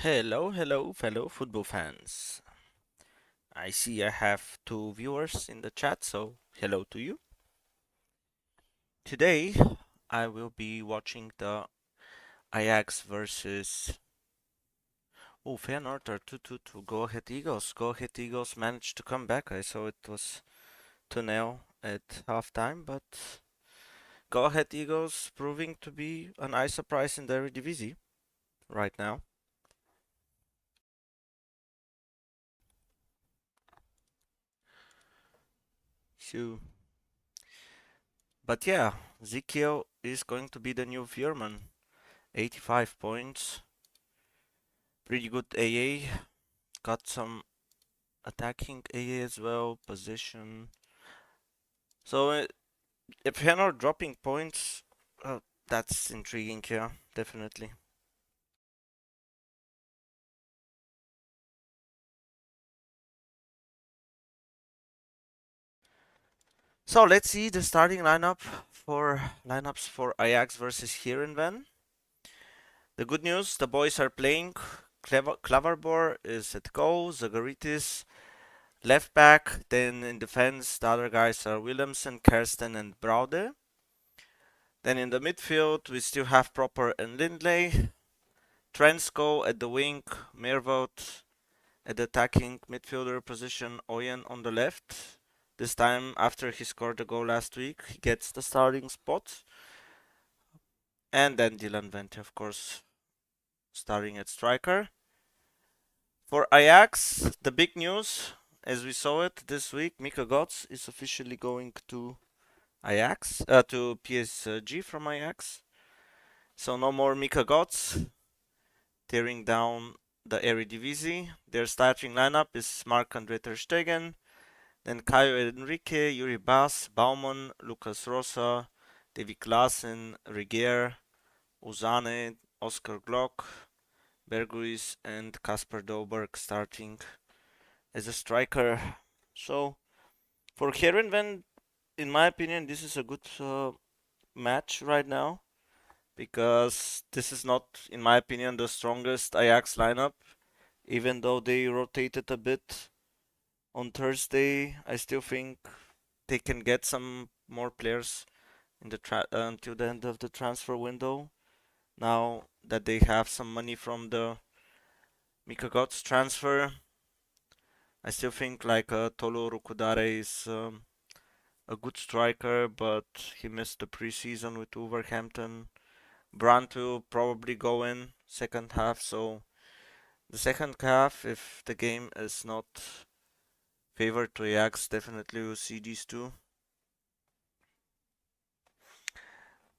Hello, fellow football fans. I see I have two viewers in the chat, so hello to you. Today, I will be watching the Ajax versus Feyenoord are 2-2. Go ahead, Eagles. Go ahead, Eagles managed to come back. I saw it was 2-0 at halftime, but go ahead, Eagles proving to be a nice surprise in the Eredivisie right now. So, but yeah, Ezekiel is going to be the new Veerman. 85 points. Pretty good AA. Got some attacking AA as well. Position. So if you're not dropping points, that's intriguing. Yeah, definitely. So let's see the starting lineups for Ajax versus Heerenveen. The good news: the boys are playing. Klaverbor is at goal. Zagaritis left back. Then in defense, the other guys are Williamson, Kersten, and Braude. Then in the midfield, we still have Proper and Lindley. Trensko at the wing, Mervot at the attacking midfielder position, Oyen on the left. This time, after he scored a goal last week, he gets the starting spot. And then Dylan Vente, of course, starting at striker. For Ajax, the big news, as we saw it this week, Mika Götze is officially going to to PSG from Ajax. So no more Mika Götze tearing down the Eredivisie. Their starting lineup is Marc-Andre ter Stegen, then Caio Henrique, Yuri Bass, Baumann, Lucas Rosa, David Klaassen, Regier, Uzane, Oscar Glock, Berguis, and Kasper Dolberg starting as a striker. So for Heerenveen, in my opinion, this is a good match right now because this is not, in my opinion, the strongest Ajax lineup. Even though they rotated a bit on Thursday, I still think they can get some more players in the until the end of the transfer window. Now that they have some money from the Mika Götze transfer, I still think like Tolo Rukudare is a good striker, but he missed the preseason with Wolverhampton. Brandt will probably go in second half, so the second half, if the game is not favored to Ajax, definitely will see these two.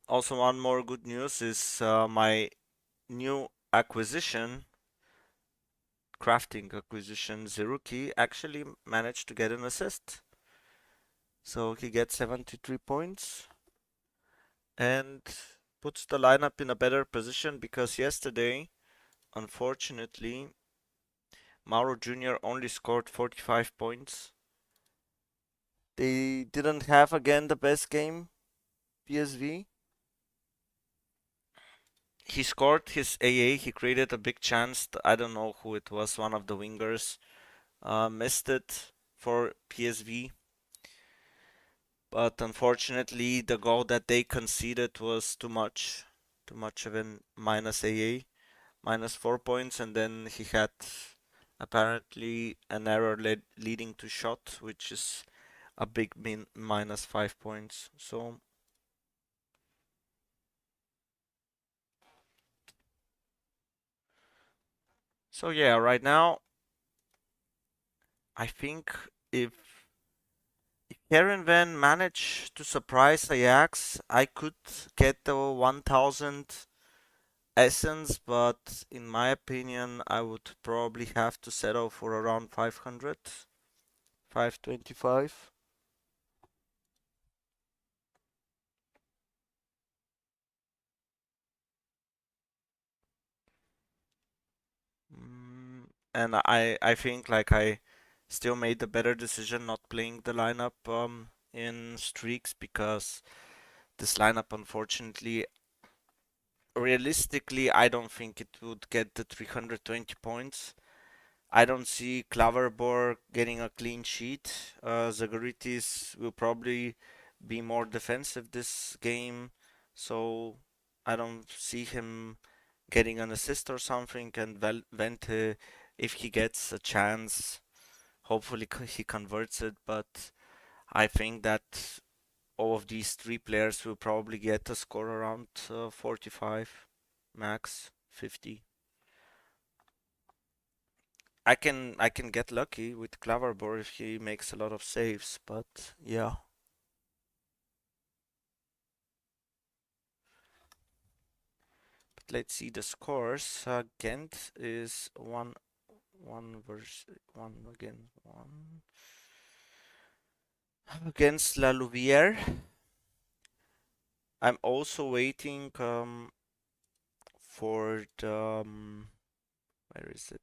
Also, one more good news is my new acquisition, crafting acquisition, Zeruki, actually managed to get an assist. So he gets 73 points and puts the lineup in a better position because yesterday, unfortunately, Mauro Jr. only scored 45 points. They didn't have again the best game, PSV. He scored his AA, he created a big chance. I don't know who it was, one of the wingers missed it for PSV. But unfortunately, the goal that they conceded was too much of a minus AA, minus 4 points, and then he had apparently an error leading to shot, which is a big minus 5 points. So yeah, right now I think if Heerenveen manage to surprise Ajax, I could get the 1000 essence, but in my opinion, I would probably have to settle for around 500, 525. And I think like I still made the better decision not playing the lineup in streaks because this lineup unfortunately realistically, I don't think it would get the 320 points. I don't see Klaverborg getting a clean sheet. Zagoritis will probably be more defensive this game, so I don't see him getting an assist or something. And Vente, if he gets a chance, hopefully he converts it. But I think that all of these three players will probably get a score around 45, max 50. I can get lucky with Claverboard if he makes a lot of saves, but yeah. But let's see the scores. Ghent is one versus one again one against La Louvière. I'm also waiting for the where is it?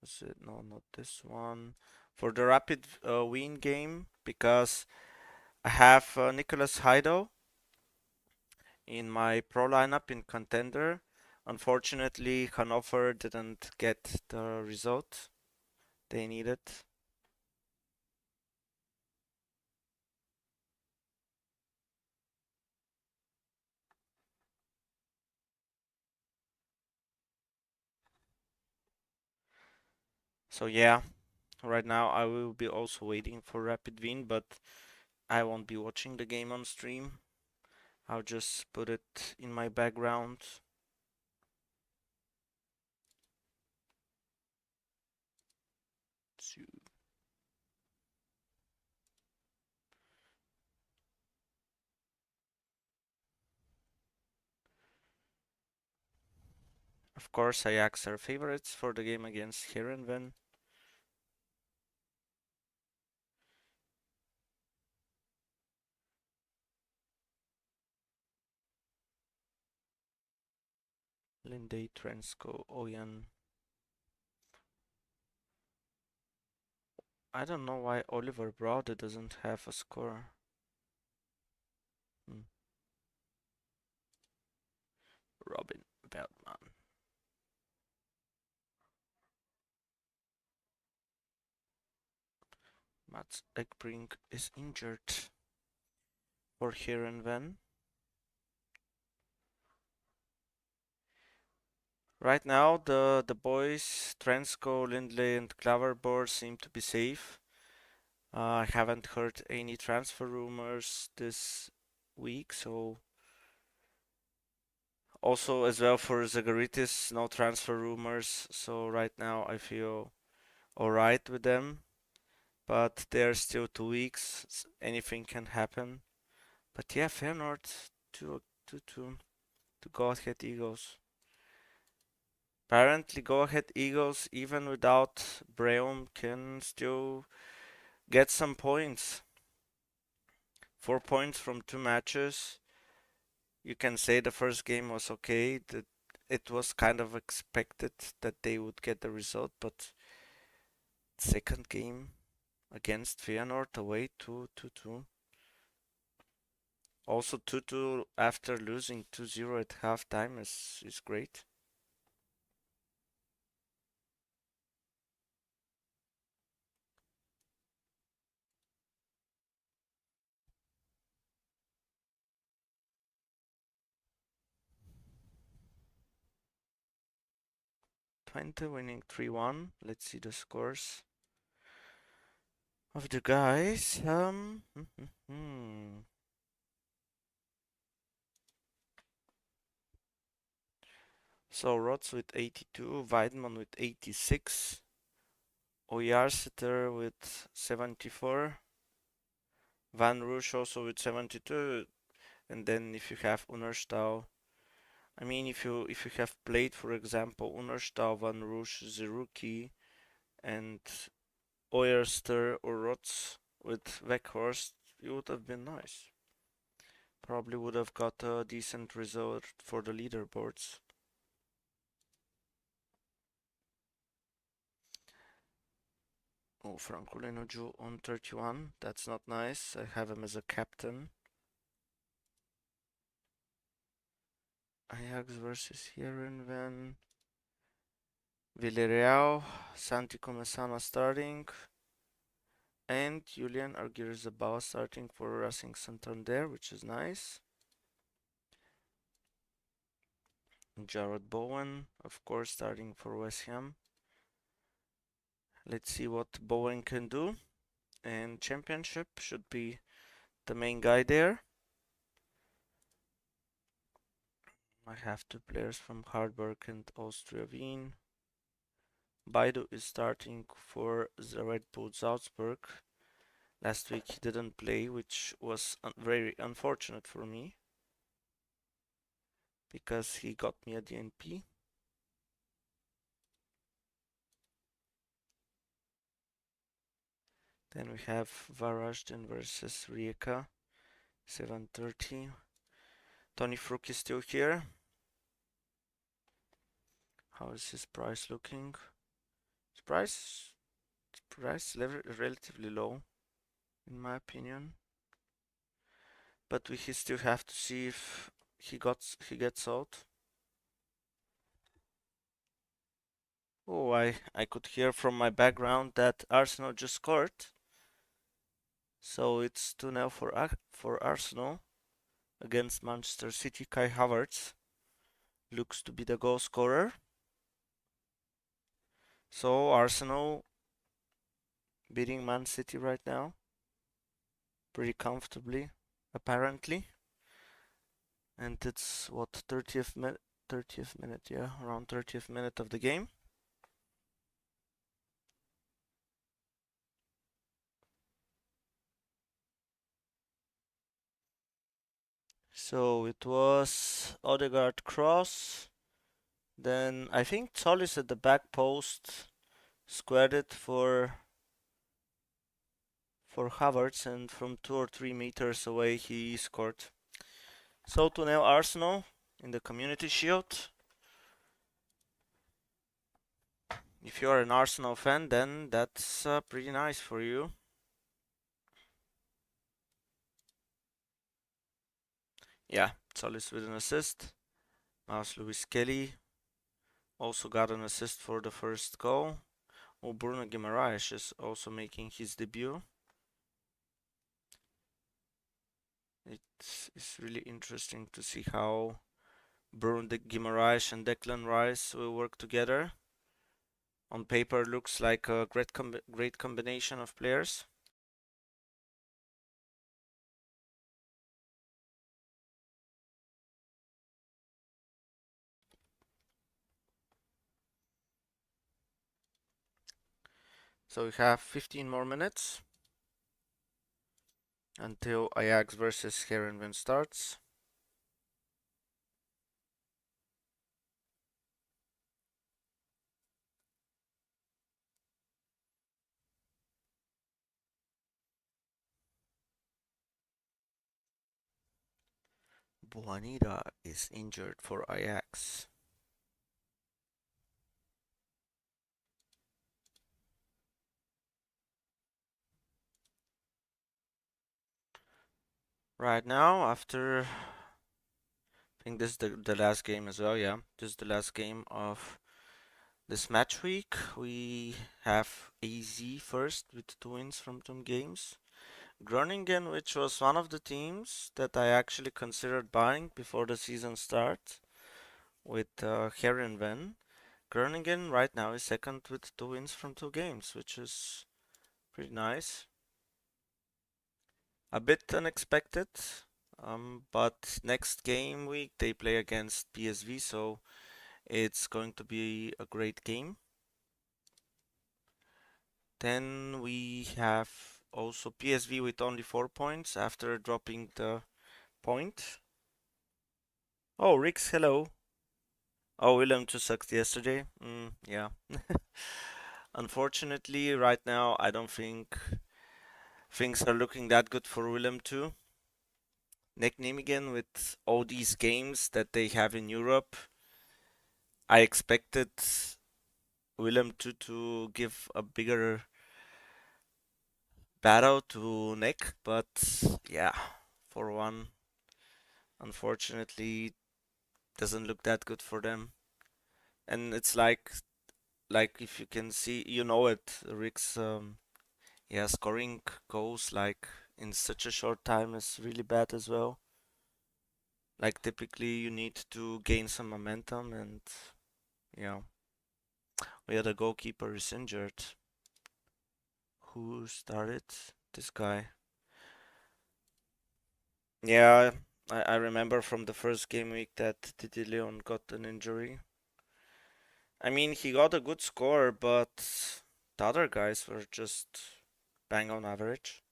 Is it no, not this one? For the Rapid Wien game because I have Nicholas Heido in my pro lineup in contender. Unfortunately, Hannover didn't get the result they needed. So yeah, right now I will be also waiting for Rapid Wien, but I won't be watching the game on stream. I'll just put it in my background. Of course, Ajax are favorites for the game against Heerenveen. Linde, Trensko, Oyan. I don't know why Oliver Brode doesn't have a score. Hmm. Robin Veldman. Mats Ekbrink is injured for Heerenveen. Right now, the boys, Trensko, Lindley, and Claverboard seem to be safe. I haven't heard any transfer rumors this week, so also as well for Zagaritis, no transfer rumors. So right now I feel alright with them, but there's still 2 weeks. Anything can happen. But yeah, Feyenoord to go ahead Eagles. Apparently, go ahead Eagles, even without Breum, can still get some points. 4 points from 2 matches. You can say the first game was okay. That it was kind of expected that they would get the result, but second game against Feyenoord away 2-2. Also 2-2 after losing 2-0 at halftime is great. Twente winning 3-1. Let's see the scores of the guys. So Rots with 82, Weidman with 86, Oyarsiter with 74, Van Roosh also with 72, and then if you have Unerstal, I mean if you have played for example Unerstal, Van Roosh, Zeruki, and Oyerster or Rots with Weghorst, it would have been nice. Probably would have got a decent result for the leaderboards. Oh, Francolino Ju on 31. That's not nice. I have him as a captain. Ajax versus Heerenveen. Villarreal, Santi Comesana starting, and Julian Arguirzabal starting for Racing Santander, which is nice. Jared Bowen, of course, starting for West Ham. Let's see what Bowen can do. And Championship should be the main guy there. I have two players from Harburg and Austria Wien. Baidu is starting for the Red Bull Salzburg. Last week he didn't play, which was very unfortunate for me because he got me a DNP. Then we have Varaždin versus Rijeka, 7:30. Tony Fruk is still here. How is his price looking? His price level relatively low, in my opinion. But we still have to see if he gets out. Oh, I could hear from my background that Arsenal just scored. So it's 2-0 for Arsenal against Manchester City. Kai Havertz looks to be the goal scorer. So Arsenal beating Man City right now pretty comfortably, apparently. And it's what 30th minute, yeah, around 30th minute of the game. So it was Odegaard cross. Then I think Solis at the back post squared it for Havertz, and from 2 or 3 meters away he scored. So to now Arsenal in the Community Shield. If you are an Arsenal fan, then that's pretty nice for you. Yeah, Solis with an assist. Miles Lewis Kelly also got an assist for the first goal. Oh, Bruno Guimaraes is also making his debut. It's really interesting to see how Bruno Guimaraes and Declan Rice will work together. On paper, looks like a great combination of players. So we have 15 more minutes until Ajax versus Heerenveen starts. Buanida is injured for Ajax. Right now, after I think this is the last game as well, yeah. This is the last game of this match week. We have AZ first with 2 wins from 2 games. Groningen, which was one of the teams that I actually considered buying before the season starts, with Heerenveen. Groningen right now is second with 2 wins from 2 games, which is pretty nice. A bit unexpected, but next game week they play against PSV, so it's going to be a great game. Then we have also PSV with only 4 points after dropping the point. Oh, Rix, hello. Oh, Willem too sucked yesterday. Yeah. Unfortunately, right now, I don't think things are looking that good for Willem too. Nick Nijmegen with all these games that they have in Europe, I expected Willem to give a bigger battle to Nick, but yeah, for one, unfortunately, doesn't look that good for them. And it's like if you can see, you know it, Rick's yeah, scoring goals like in such a short time is really bad as well. Like typically you need to gain some momentum and yeah. Oh yeah, the goalkeeper is injured. Who started? This guy. Yeah, I remember from the first game week that Titi Leon got an injury. I mean, he got a good score, but the other guys were just bang on average.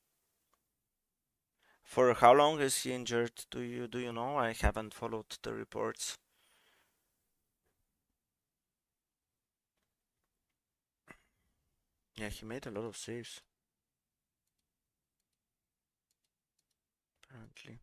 For how long is he injured? Do you know? I haven't followed the reports. Yeah, he made a lot of saves, apparently.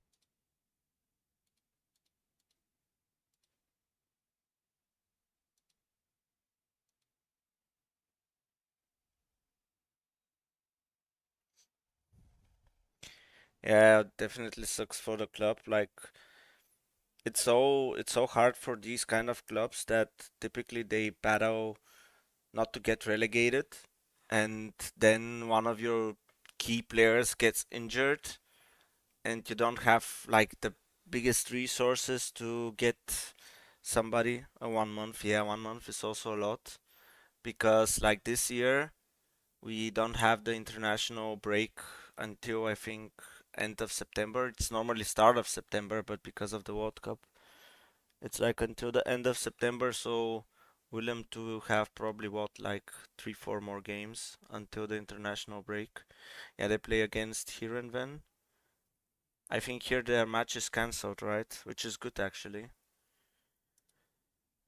Yeah, definitely sucks for the club. Like it's so hard for these kind of clubs that typically they battle not to get relegated, and then one of your key players gets injured, and you don't have like the biggest resources to get somebody. 1 month, yeah, 1 month is also a lot because like this year we don't have the international break until I think end of September. It's normally start of September, but because of the World Cup, it's like until the end of September. So Willem to have probably what like 3, 4 more games until the international break. Yeah, they play against Heerenveen. I think here their match is cancelled, right? Which is good actually.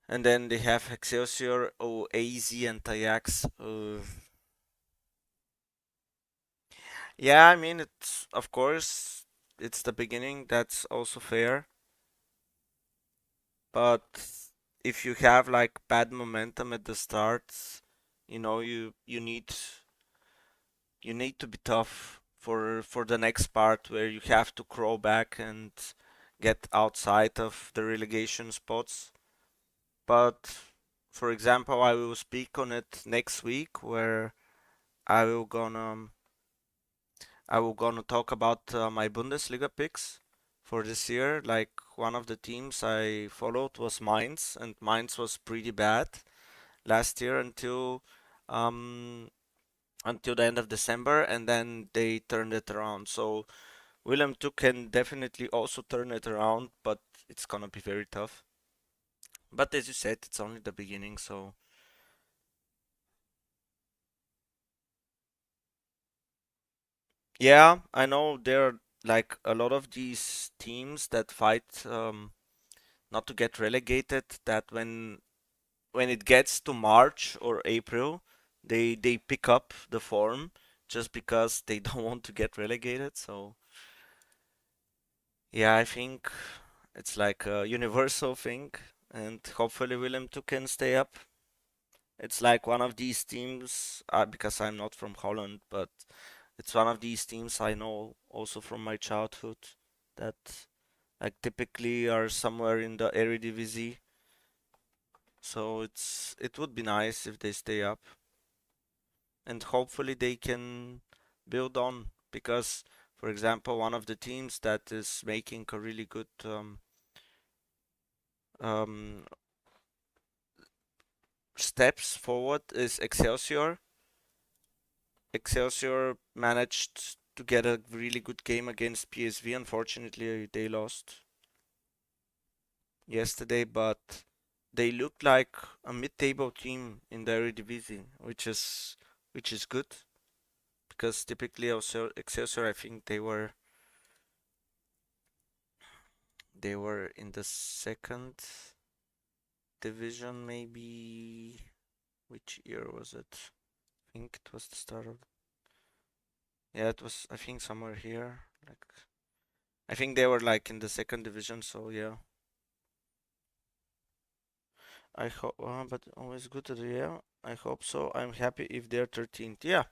And then they have Excelsior, AZ, and Ajax. Yeah, I mean it's of course it's the beginning. That's also fair. But if you have like bad momentum at the start, you need to be tough for the next part where you have to crawl back and get outside of the relegation spots. But for example, I will speak on it next week where I will gonna I will gonna talk about my Bundesliga picks for this year. Like one of the teams I followed was Mainz, and Mainz was pretty bad last year um until the end of December, and then they turned it around. So Willem too can definitely also turn it around, but it's gonna be very tough. But as you said, it's only the beginning, so yeah, I know there are like a lot of these teams that fight not to get relegated, that when it gets to March or April, they pick up the form just because they don't want to get relegated. So yeah, I think it's like a universal thing, and hopefully Willem too can stay up. It's like one of these teams, because I'm not from Holland, but it's one of these teams I know also from my childhood that like typically are somewhere in the Eredivisie. So it would be nice if they stay up, and hopefully they can build on because, for example, one of the teams that is making a really good um, steps forward is Excelsior. Excelsior managed to get a really good game against PSV. Unfortunately, they lost yesterday, but they look like a mid-table team in the Eredivisie, which is good because typically also Excelsior, I think they were in the second division, maybe. Which year was it? I think it was the start of. Yeah, it was. I think somewhere here. Like I think they were like in the second division. So yeah, I hope. But always good to yeah. I hope so. I'm happy if they're 13th. Yeah,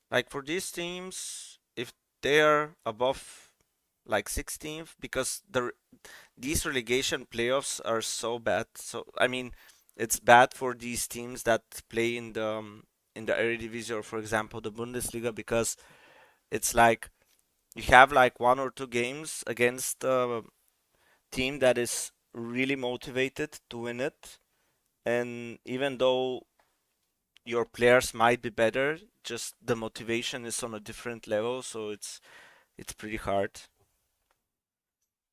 like for these teams, if they're above. like 16th, because these relegation playoffs are so bad. So I mean, it's bad for these teams that play in the Eredivisie or, for example, the Bundesliga, because it's like you have like 1 or 2 games against a team that is really motivated to win it, and even though your players might be better, just the motivation is on a different level, so it's pretty hard.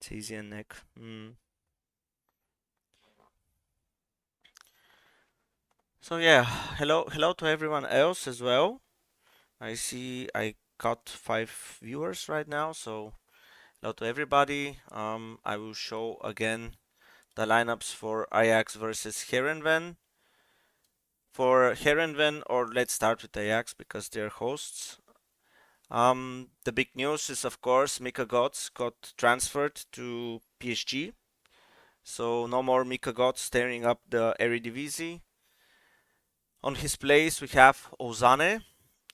It's easy and neck. So yeah, hello to everyone else as well. I see I got 5 viewers right now, so hello to everybody. I will show again the lineups for Ajax versus Heerenveen. For Heerenveen, or let's start with Ajax because they're hosts. The big news is, of course, Mika Götze got transferred to PSG. So no more Mika Götze tearing up the Eredivisie. On his place, we have Ozane,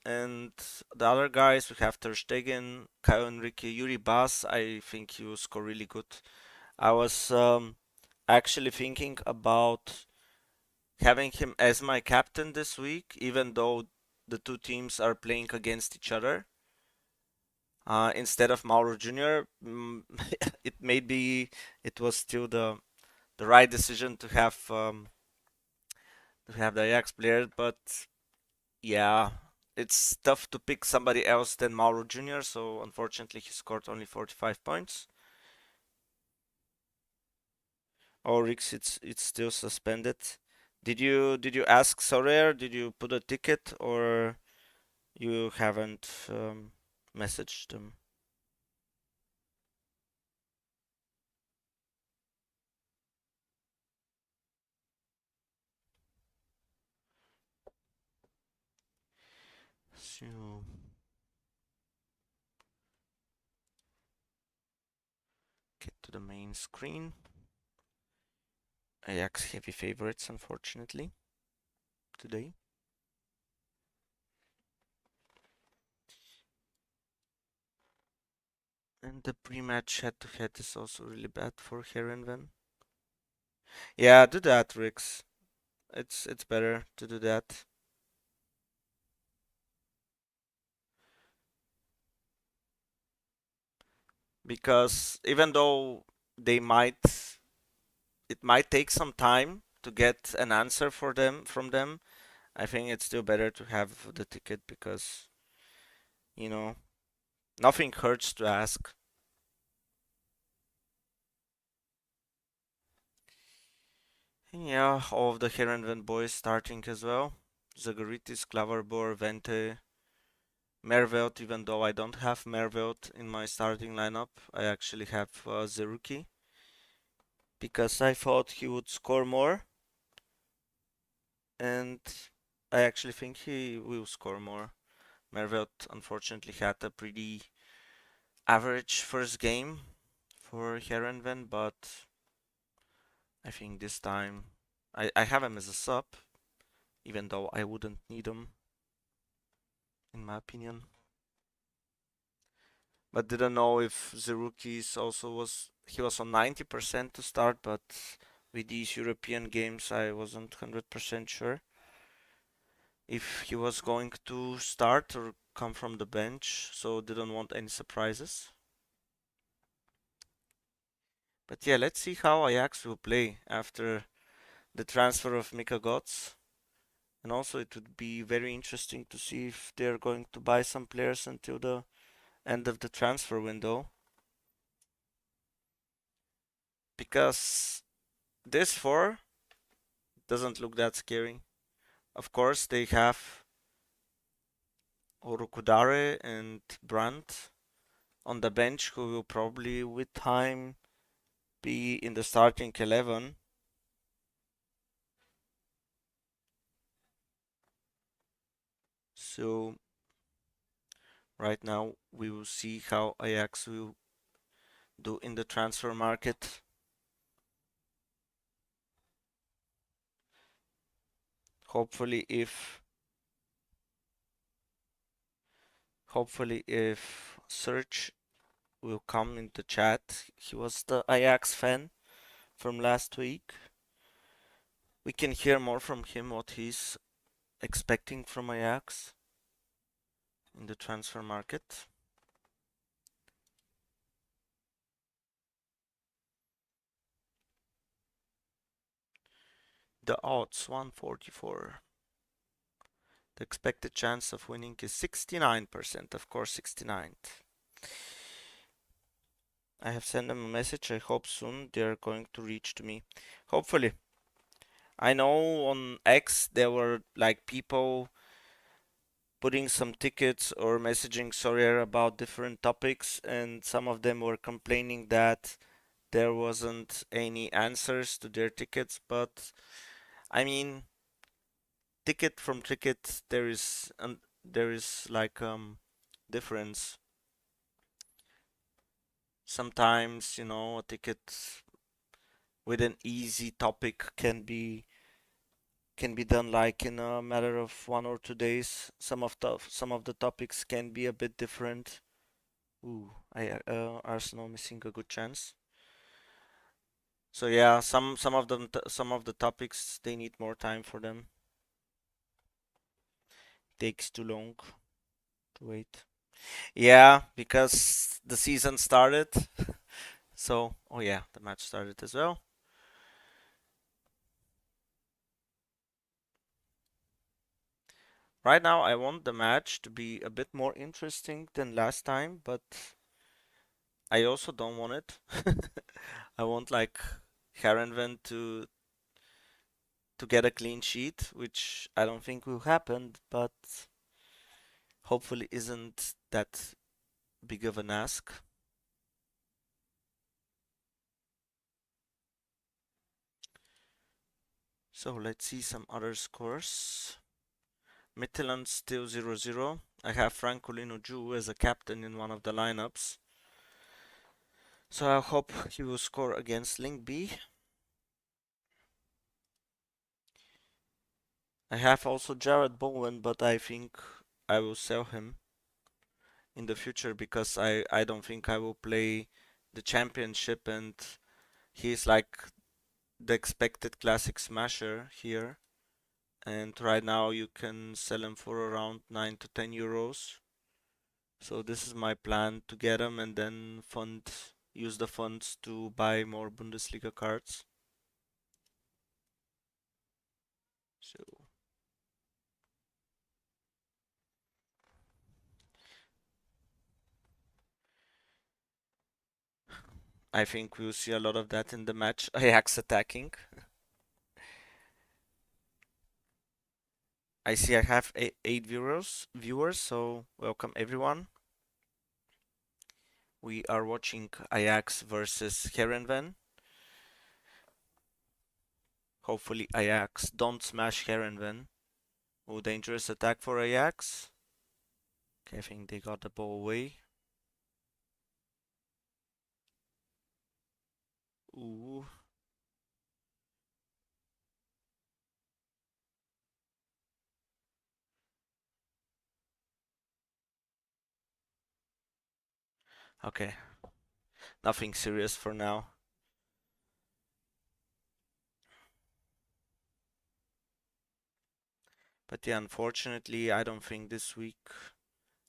and the other guys, we have Ter Stegen, Caio Henrique, Yuri Bas. I think he will score really good. I was actually thinking about having him as my captain this week, even though the two teams are playing against each other. Instead of Mauro Jr., it may be it was still the right decision to have the Ajax player, but yeah, it's tough to pick somebody else than Mauro Jr., so unfortunately he scored only 45 points. Oh, Rix, it's still suspended. Did you ask Sorare? Did you put a ticket, or you haven't messaged them? So get to the main screen. Ajax heavy favorites, unfortunately, today. And the pre-match head-to-head is also really bad for Heerenveen. Yeah, do that, Rix. It's better to do that. Because even though they might it might take some time to get an answer for them from them, I think it's still better to have the ticket because, you know, nothing hurts to ask. Yeah, all of the Heerenveen boys starting as well. Zagoritis, Klaverbor, Vente, Mervelt, even though I don't have Mervelt in my starting lineup, I actually have Zeruki because I thought he would score more, and I actually think he will score more. Mervelt unfortunately had a pretty average first game for Heerenveen, but I think this time I have him as a sub, even though I wouldn't need him, in my opinion. But didn't know if Zerouki's also was he was on 90% to start, but with these European games I wasn't 100% sure if he was going to start or come from the bench, so didn't want any surprises. But yeah, let's see how Ajax will play after the transfer of Mika Götze. And also it would be very interesting to see if they're going to buy some players until the end of the transfer window. Because this four doesn't look that scary. Of course, they have Orukudare and Brandt on the bench, who will probably, with time, be in the starting 11. So, right now, we will see how Ajax will do in the transfer market. Hopefully, if Search will come in the chat. He was the Ajax fan from last week. We can hear more from him what he's expecting from Ajax in the transfer market. The odds 144. The expected chance of winning is 69%, of course 69. I have sent them a message. I hope soon they're going to reach to me. Hopefully. I know on X there were like people putting some tickets or messaging Sorare about different topics, and some of them were complaining that there wasn't any answers to their tickets. But I mean, ticket from ticket, there is like difference. Sometimes a ticket with an easy topic can be done like in a matter of 1 or 2 days. Some of the topics can be a bit different. Ooh, Arsenal missing a good chance. So yeah, some of the topics they need more time for them. Takes too long to wait. Yeah, because the season started. So, oh yeah, the match started as well. Right now, I want the match to be a bit more interesting than last time, but I also don't want it. I want like Heerenveen to get a clean sheet, which I don't think will happen, but hopefully isn't that big of an ask. So let's see some other scores. Midtjylland still 0-0. I have Francolino Ju as a captain in one of the lineups. So I hope he will score against Lyngby. I have also Jared Bowen, but I think I will sell him in the future because I don't think I will play the championship, and he's like the expected classic smasher here. And right now you can sell him for around 9 to 10 euros. So this is my plan to get him and then use the funds to buy more Bundesliga cards. So I think we'll see a lot of that in the match. Ajax attacking. I see I have eight viewers, so welcome everyone. We are watching Ajax versus Heerenveen. Hopefully Ajax don't smash Heerenveen. Oh, dangerous attack for Ajax. Okay, I think they got the ball away. Ooh. Okay, nothing serious for now. But yeah, unfortunately, I don't think this week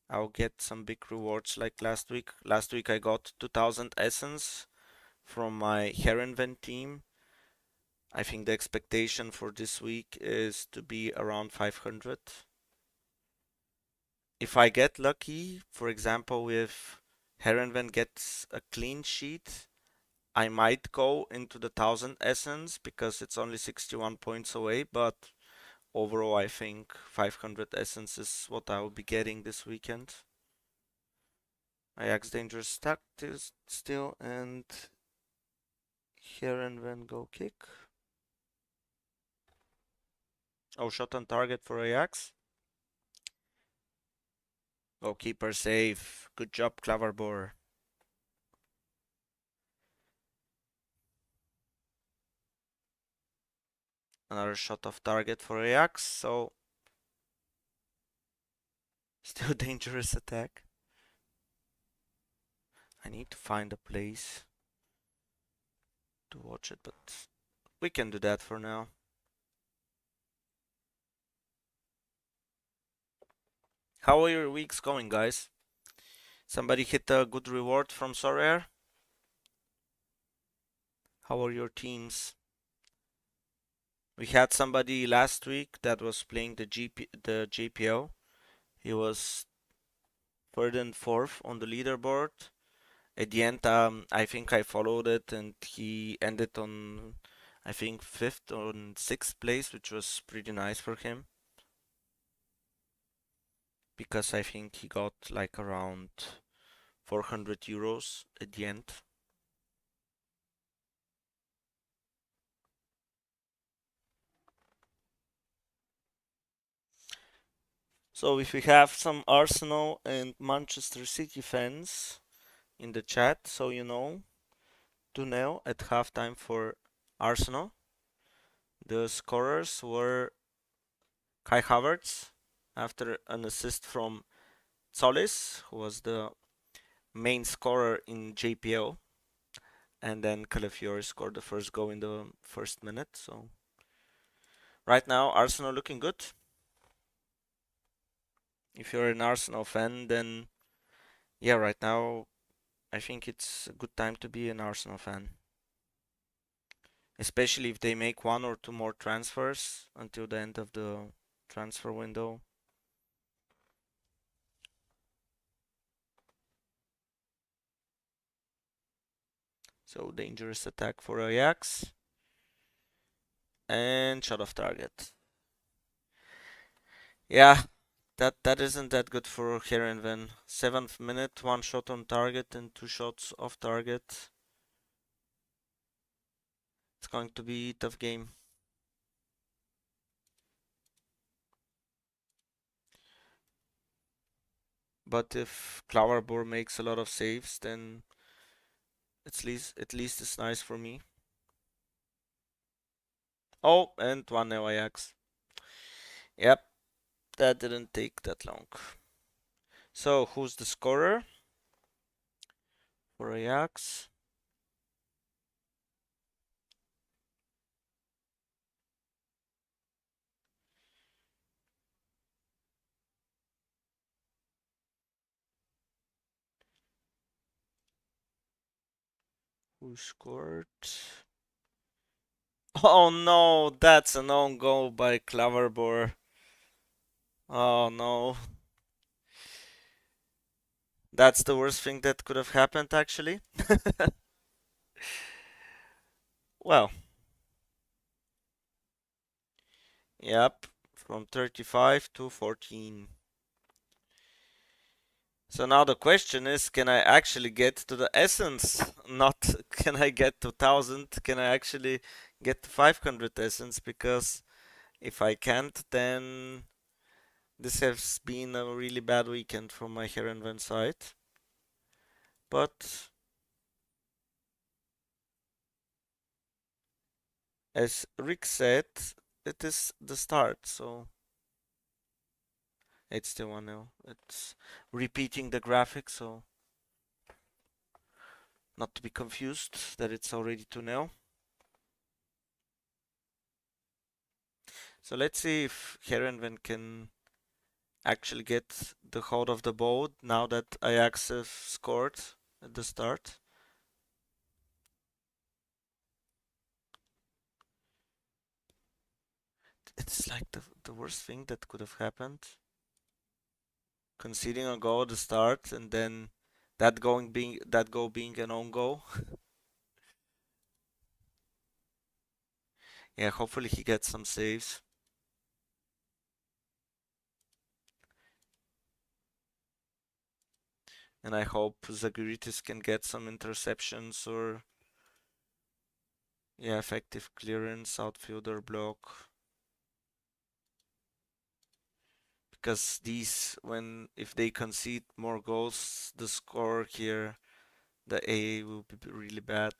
I'll get some big rewards like last week. Last week I got 2000 essence from my Heerenveen team. I think the expectation for this week is to be around 500. If I get lucky, for example, if Heerenveen gets a clean sheet, I might go into the 1000 essence because it's only 61 points away, but overall I think 500 essence is what I will be getting this weekend. Ajax dangerous stack still, and Heerenveen goal kick. Oh, shot on target for Ajax. Goalkeeper save. Good job, Klaverboer. Another shot off target for Ajax, so still dangerous attack. I need to find a place to watch it, but we can do that for now. How are your weeks going, guys? Somebody hit a good reward from Sorare? How are your teams? We had somebody last week that was playing the JPO. He was third and fourth on the leaderboard. At the end, I think I followed it, and he ended on, I think, fifth or sixth place, which was pretty nice for him because I think he got like around 400 euros at the end. So if we have some Arsenal and Manchester City fans in the chat, so you know, 2-0 at halftime for Arsenal. The scorers were Kai Havertz after an assist from Solis, who was the main scorer in JPL, and then Calafiori scored the first goal in the first minute. So right now, Arsenal looking good. If you're an Arsenal fan, then yeah, right now I think it's a good time to be an Arsenal fan. Especially if they make one or two more transfers until the end of the transfer window. So dangerous attack for Ajax. And shot off target. Yeah, that isn't that good for Heerenveen. 7th minute, one shot on target and two shots off target. It's going to be a tough game. But if Klauerbor makes a lot of saves, then at least it's nice for me. Oh, and 1-0 Ajax. Yep, that didn't take that long. So, who's the scorer for Ajax? Who scored? Oh no, that's an own goal by Klauerbor. Oh no. That's the worst thing that could have happened, actually. Well, yep, from 35 to 14. So now the question is, can I actually get to the essence? Not can I get to 1000? Can I actually get to 500 essence? Because if I can't, then this has been a really bad weekend from my Heerenveen side. But as Rick said, it is the start, so it's still 1-0. It's repeating the graphic, so not to be confused that it's already 2-0. So let's see if Heerenveen can actually get the hold of the ball now that Ajax have scored at the start. It's like the worst thing that could have happened. Conceding a goal at the start and then that goal being an own goal. Yeah, hopefully he gets some saves. And I hope Zaguritis can get some interceptions or yeah, effective clearance, outfielder block. Because these, if they concede more goals, the score here, the A will be really bad.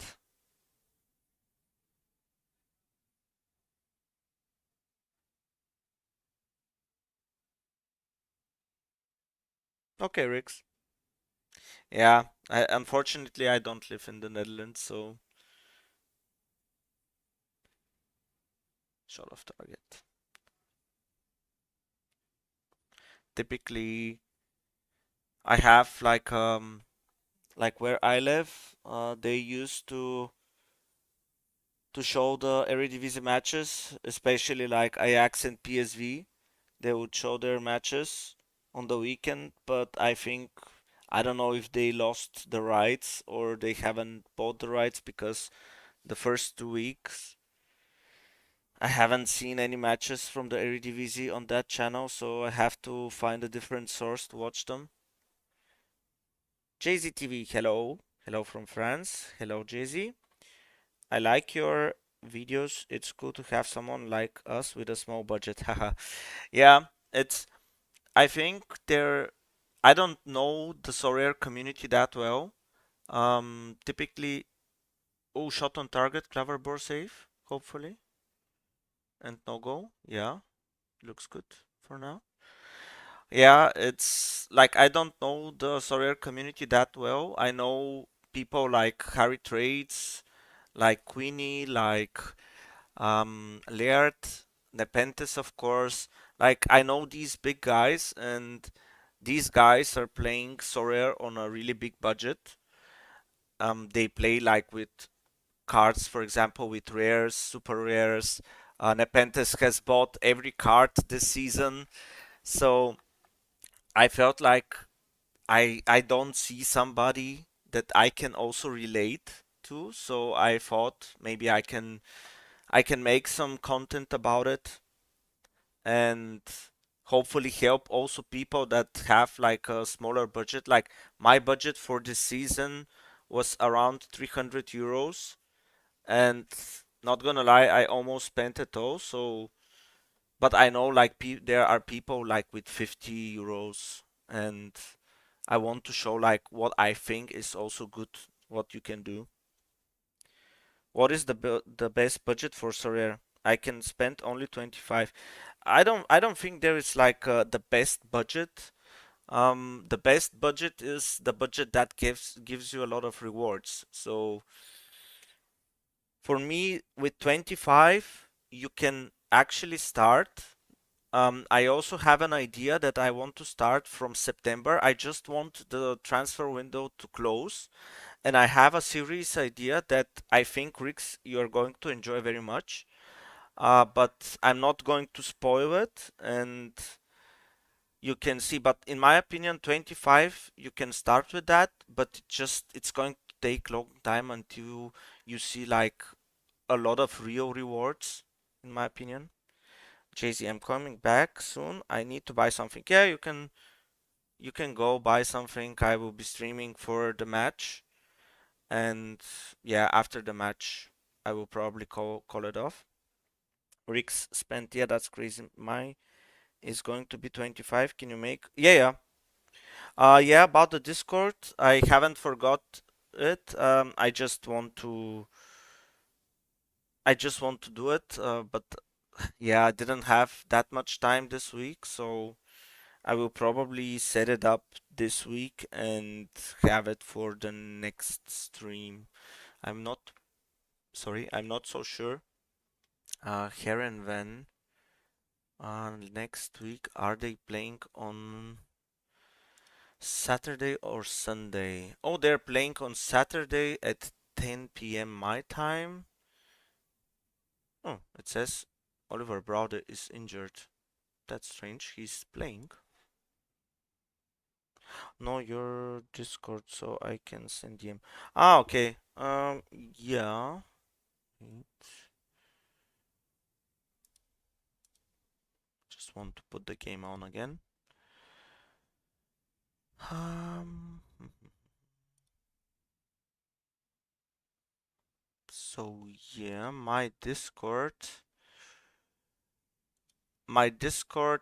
Okay, Rix. Yeah, Unfortunately, I don't live in the Netherlands, so short of target. Typically, I have like where I live, they used to show the Eredivisie matches, especially like Ajax and PSV. They would show their matches on the weekend, but I don't know if they lost the rights or they haven't bought the rights because the first 2 weeks I haven't seen any matches from the Eredivisie on that channel, so I have to find a different source to watch them. JZ TV, hello. Hello from France. Hello, JZ. I like your videos. It's cool to have someone like us with a small budget. Haha. Yeah, it's I think there I don't know the Sorare community that well. Typically, oh, shot on target, clever ball save, hopefully, and no goal. Yeah, looks good for now. Yeah, it's like I don't know the Sorare community that well. I know people like Harry Trades, like Queenie, like Laird, Nepenthes, of course. Like I know these big guys, and these guys are playing Sorare on a really big budget. They play like with cards, for example, with rares, super rares. Nepenthes has bought every card this season, so I felt like I don't see somebody that I can also relate to. So I thought maybe I can make some content about it and hopefully help also people that have like a smaller budget. Like my budget for this season was around 300 euros, and not gonna lie, I almost spent it all. So, but I know like there are people like with 50 euros, and I want to show like what I think is also good, what you can do. What is the best budget for Sorare? I can spend only 25. I don't think there is like the best budget. The best budget is the budget that gives you a lot of rewards. So for me, with 25, you can actually start. I also have an idea that I want to start from September. I just want the transfer window to close, and I have a series idea that I think Rix you're going to enjoy very much. But I'm not going to spoil it, and you can see. But in my opinion, 25 you can start with that, but it's going to take long time until you see like a lot of real rewards. In my opinion, JZ, I'm coming back soon. I need to buy something. Yeah, you can go buy something. I will be streaming for the match. And yeah, after the match, I will probably call it off. Rick's spent, yeah, that's crazy. My is going to be 25. Can you make? Yeah, yeah. Yeah, about the Discord, I haven't forgot it. I just want to do it. But yeah, I didn't have that much time this week, so I will probably set it up this week and have it for the next stream. I'm not, sorry, I'm not so sure. Heerenveen, next week, are they playing on Saturday or Sunday? Oh, they're playing on Saturday at 10 p.m. my time. Oh, it says Oliver Browder is injured. That's strange. He's playing. No, your Discord, so I can send him. Ah, okay. Yeah. Wait, just want to put the game on again. Um. So yeah, My Discord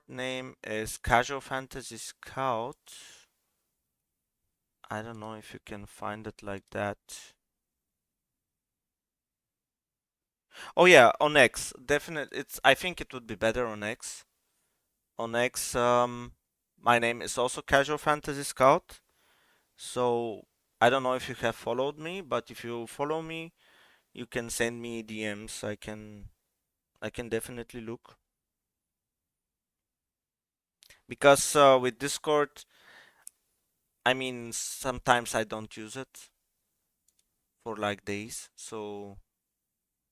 name is Casual Fantasy Scout. I don't know if you can find it like that. Oh yeah, on X. Definitely I think it would be better on X. On X, my name is also Casual Fantasy Scout. So I don't know if you have followed me, but if you follow me, you can send me DMs. I can definitely look because with Discord, I mean sometimes I don't use it for like days. So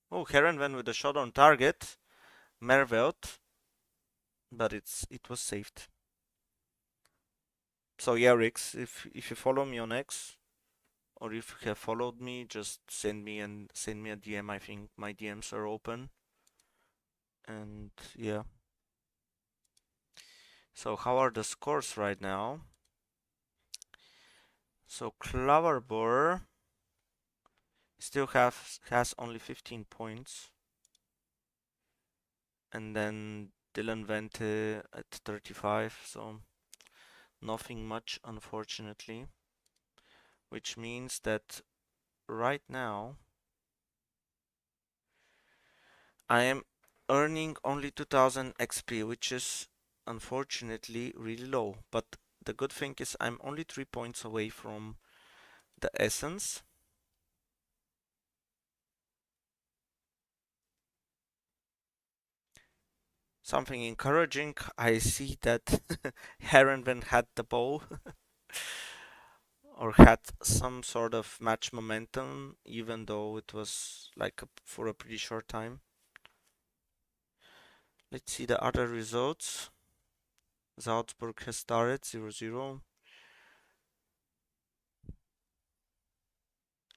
oh, Heerenveen with a shot on target, Mervelt, but it was saved. So yeah, Rix, if you follow me on X or if you have followed me, just send me a DM. I think my DMs are open. And yeah. So how are the scores right now? So Cloverbor still has only 15 points, and then Dylan Vente at 35. So nothing much, unfortunately. Which means that right now I am earning only 2000 XP, which is unfortunately really low. But the good thing is I'm only 3 points away from the essence. Something encouraging, I see that Heerenveen had the ball or had some sort of match momentum, even though it was like for a pretty short time. Let's see the other results. Salzburg has started 0-0.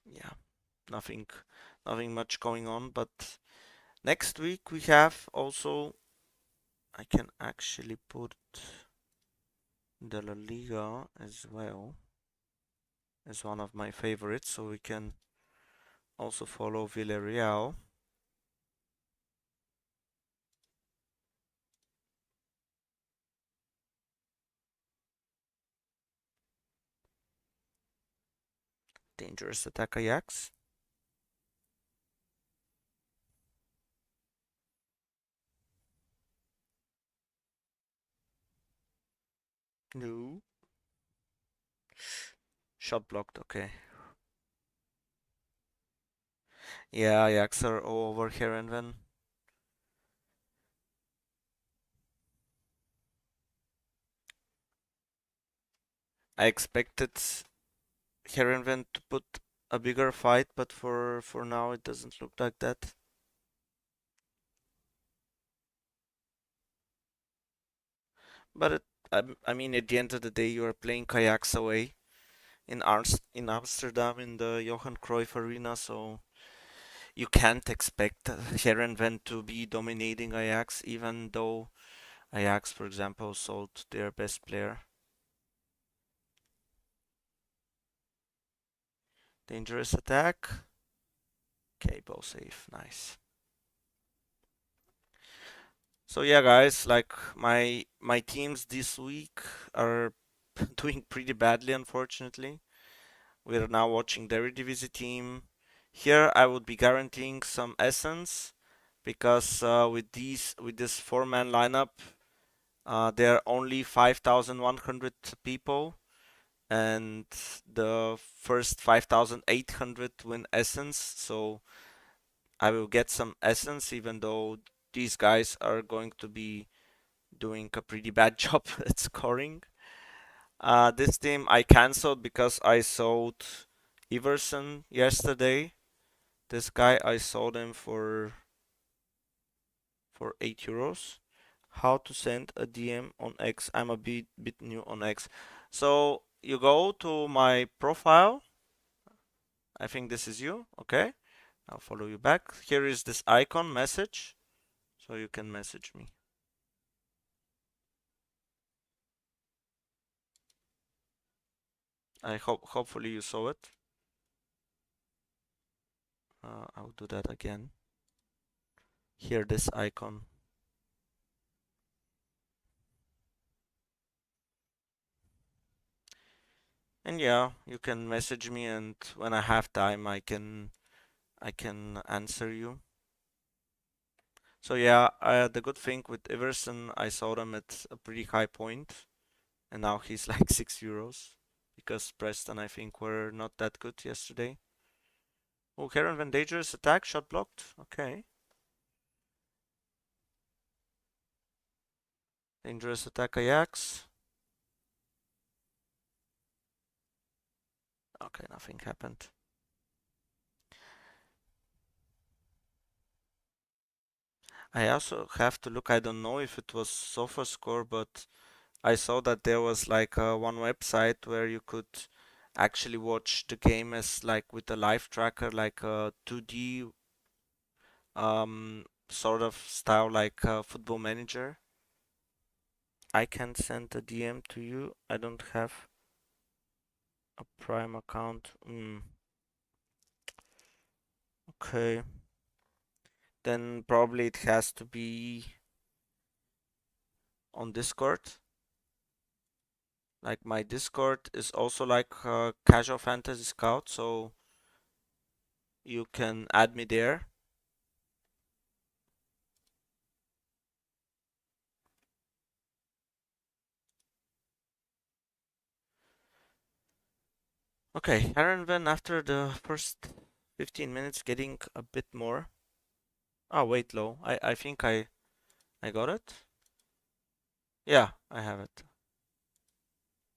Yeah, nothing, nothing much going on. But next week we have also. I can actually put the La Liga as well as one of my favorites, so we can also follow Villarreal. Dangerous attack Ajax. No. Shot blocked, okay. Yeah, Ajax are all over here and then. I expected Heerenveen to put a bigger fight, but for now it doesn't look like that. But I mean, at the end of the day, you are playing Ajax away in Amsterdam in the Johan Cruyff Arena, so you can't expect Heerenveen to be dominating Ajax, even though Ajax, for example, sold their best player. Dangerous attack. Okay, ball save. Nice. So yeah, guys, like my teams this week are doing pretty badly, unfortunately. We're now watching the Eredivisie team. Here, I would be guaranteeing some essence because with this four-man lineup, there are only 5,100 people, and the first 5,800 win essence. So I will get some essence, even though these guys are going to be doing a pretty bad job at scoring. This team I cancelled because I sold Iverson yesterday. This guy I sold him for 8 euros. How to send a DM on X? I'm a bit new on X. So you go to my profile. I think this is you. Okay, I'll follow you back. Here is this icon message, so you can message me. I hopefully you saw it. I'll do that again. Here, this icon. And yeah, you can message me, and when I have time, I can answer you. So yeah, the good thing with Iverson, I saw him at a pretty high point, and now he's like 6 euros. because Preston, I think, were not that good yesterday. Oh, Heerenveen dangerous attack, shot blocked. Okay. Dangerous attack, Ajax. Okay, nothing happened. I also have to look, I don't know if it was SofaScore, but I saw that there was like one website where you could actually watch the game as like with a live tracker, like a 2D sort of style like Football Manager. I can send a DM to you. I don't have a Prime account. Okay. Then probably it has to be on Discord. Like my Discord is also like Casual Fantasy Scout, so you can add me there. Okay, Heerenveen after the first 15 minutes getting a bit more. Oh, wait, low. I think I got it. Yeah, I have it.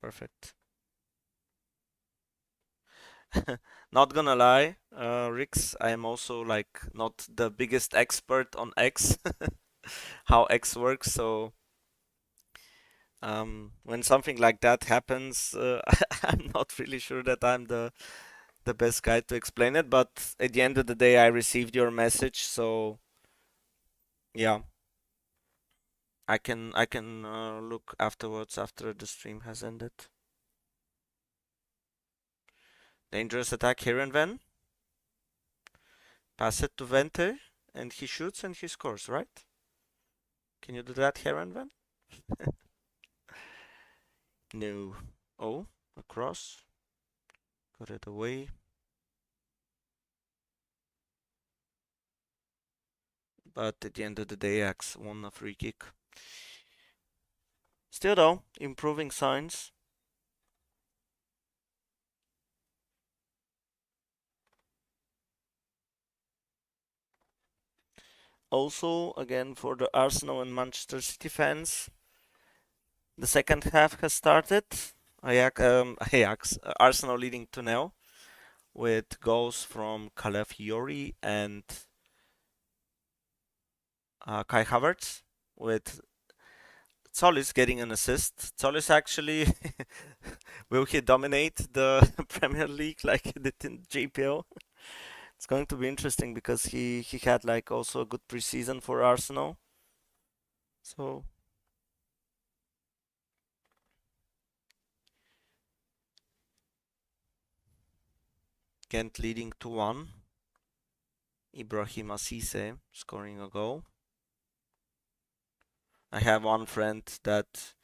Perfect. Not gonna lie, Rix, I am also like not the biggest expert on X, how X works. So when something like that happens, I'm not really sure that I'm the best guy to explain it. But at the end of the day, I received your message, so yeah, I can look afterwards after the stream has ended. Dangerous attack here and then. Pass it to Vente, and he shoots and he scores, right? Can you do that here and then? No. Oh, across. Got it away. But at the end of the day, Ajax won a free kick. Still though, improving signs. Also, again, for the Arsenal and Manchester City fans, the second half has started. Arsenal leading 2-0 with goals from Calafiori and Kai Havertz, with Solis getting an assist. Solis actually will he dominate the Premier League like he did in JPL? It's going to be interesting because he had like also a good preseason for Arsenal. So Ghent leading 2-1. Ibrahim Assise scoring a goal. I have one friend that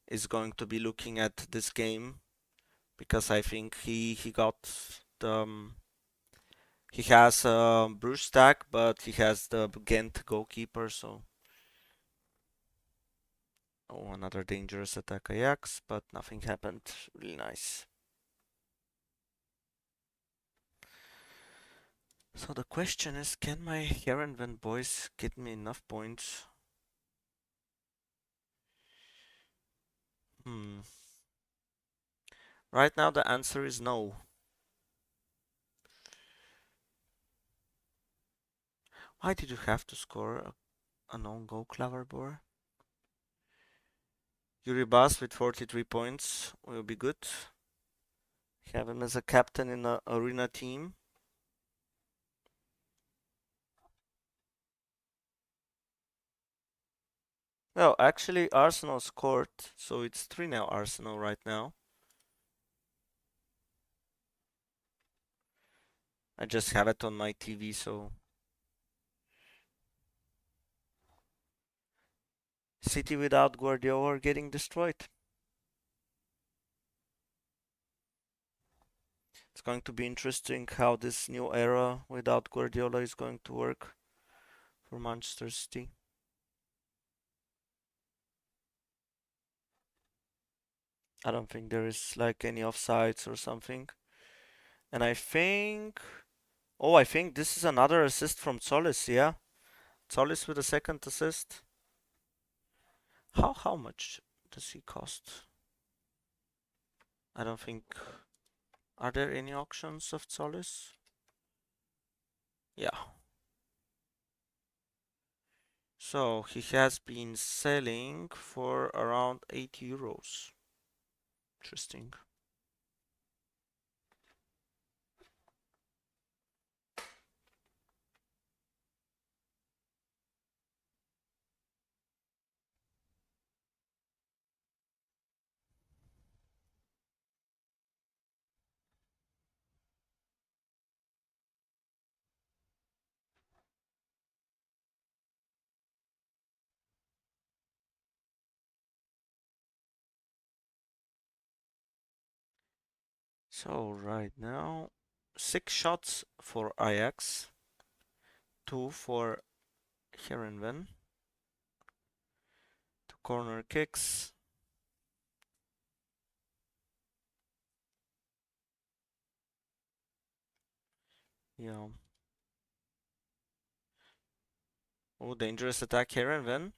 is going to be looking at this game because I think he got the he has a Bruce tag, but he has the Ghent goalkeeper. So oh, another dangerous attack Ajax, but nothing happened. Really nice. So the question is, can my Heerenveen boys get me enough points? Hmm. Right now the answer is no. Why did you have to score an own goal, Klaverboer? Yuri Bas with 43 points will be good. Have him as a captain in the arena team. Well, actually Arsenal scored, so it's 3-0 Arsenal right now. I just have it on my TV, so City without Guardiola are getting destroyed. It's going to be interesting how this new era without Guardiola is going to work for Manchester City. I don't think there is like any offsides or something. And I think, oh, I think this is another assist from Solis, yeah? Solis with a second assist. How much does he cost? I don't think. Are there any auctions of Solis? Yeah. So he has been selling for around 8 euros. Interesting. So right now, 6 shots for Ajax, 2 for Heerenveen, 2 corner kicks. Yeah. Oh, dangerous attack Heerenveen.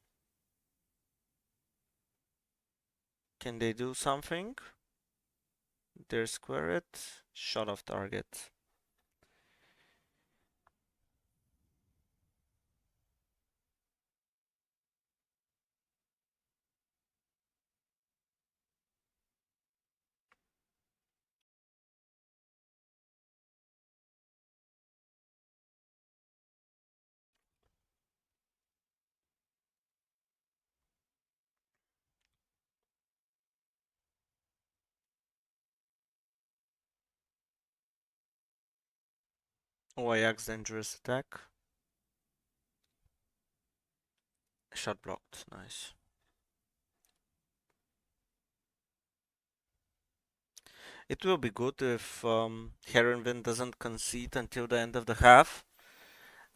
Can they do something? They square it. Shot off target. Oh, Ajax dangerous attack. Shot blocked. Nice. It will be good if Heerenveen doesn't concede until the end of the half.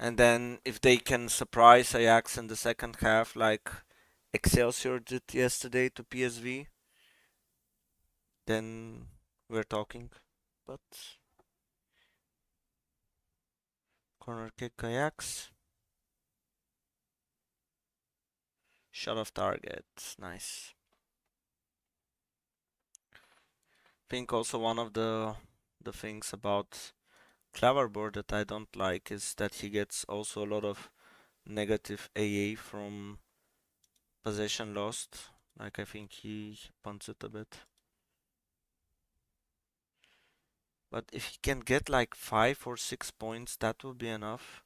And then if they can surprise Ajax in the second half, like Excelsior did yesterday to PSV, then we're talking. But corner kick Ajax. Shot off target. Nice. I think also one of the things about Claverboard that I don't like is that he gets also a lot of negative AA from possession lost. Like I think he punts it a bit. But if he can get like 5 or 6 points, that will be enough.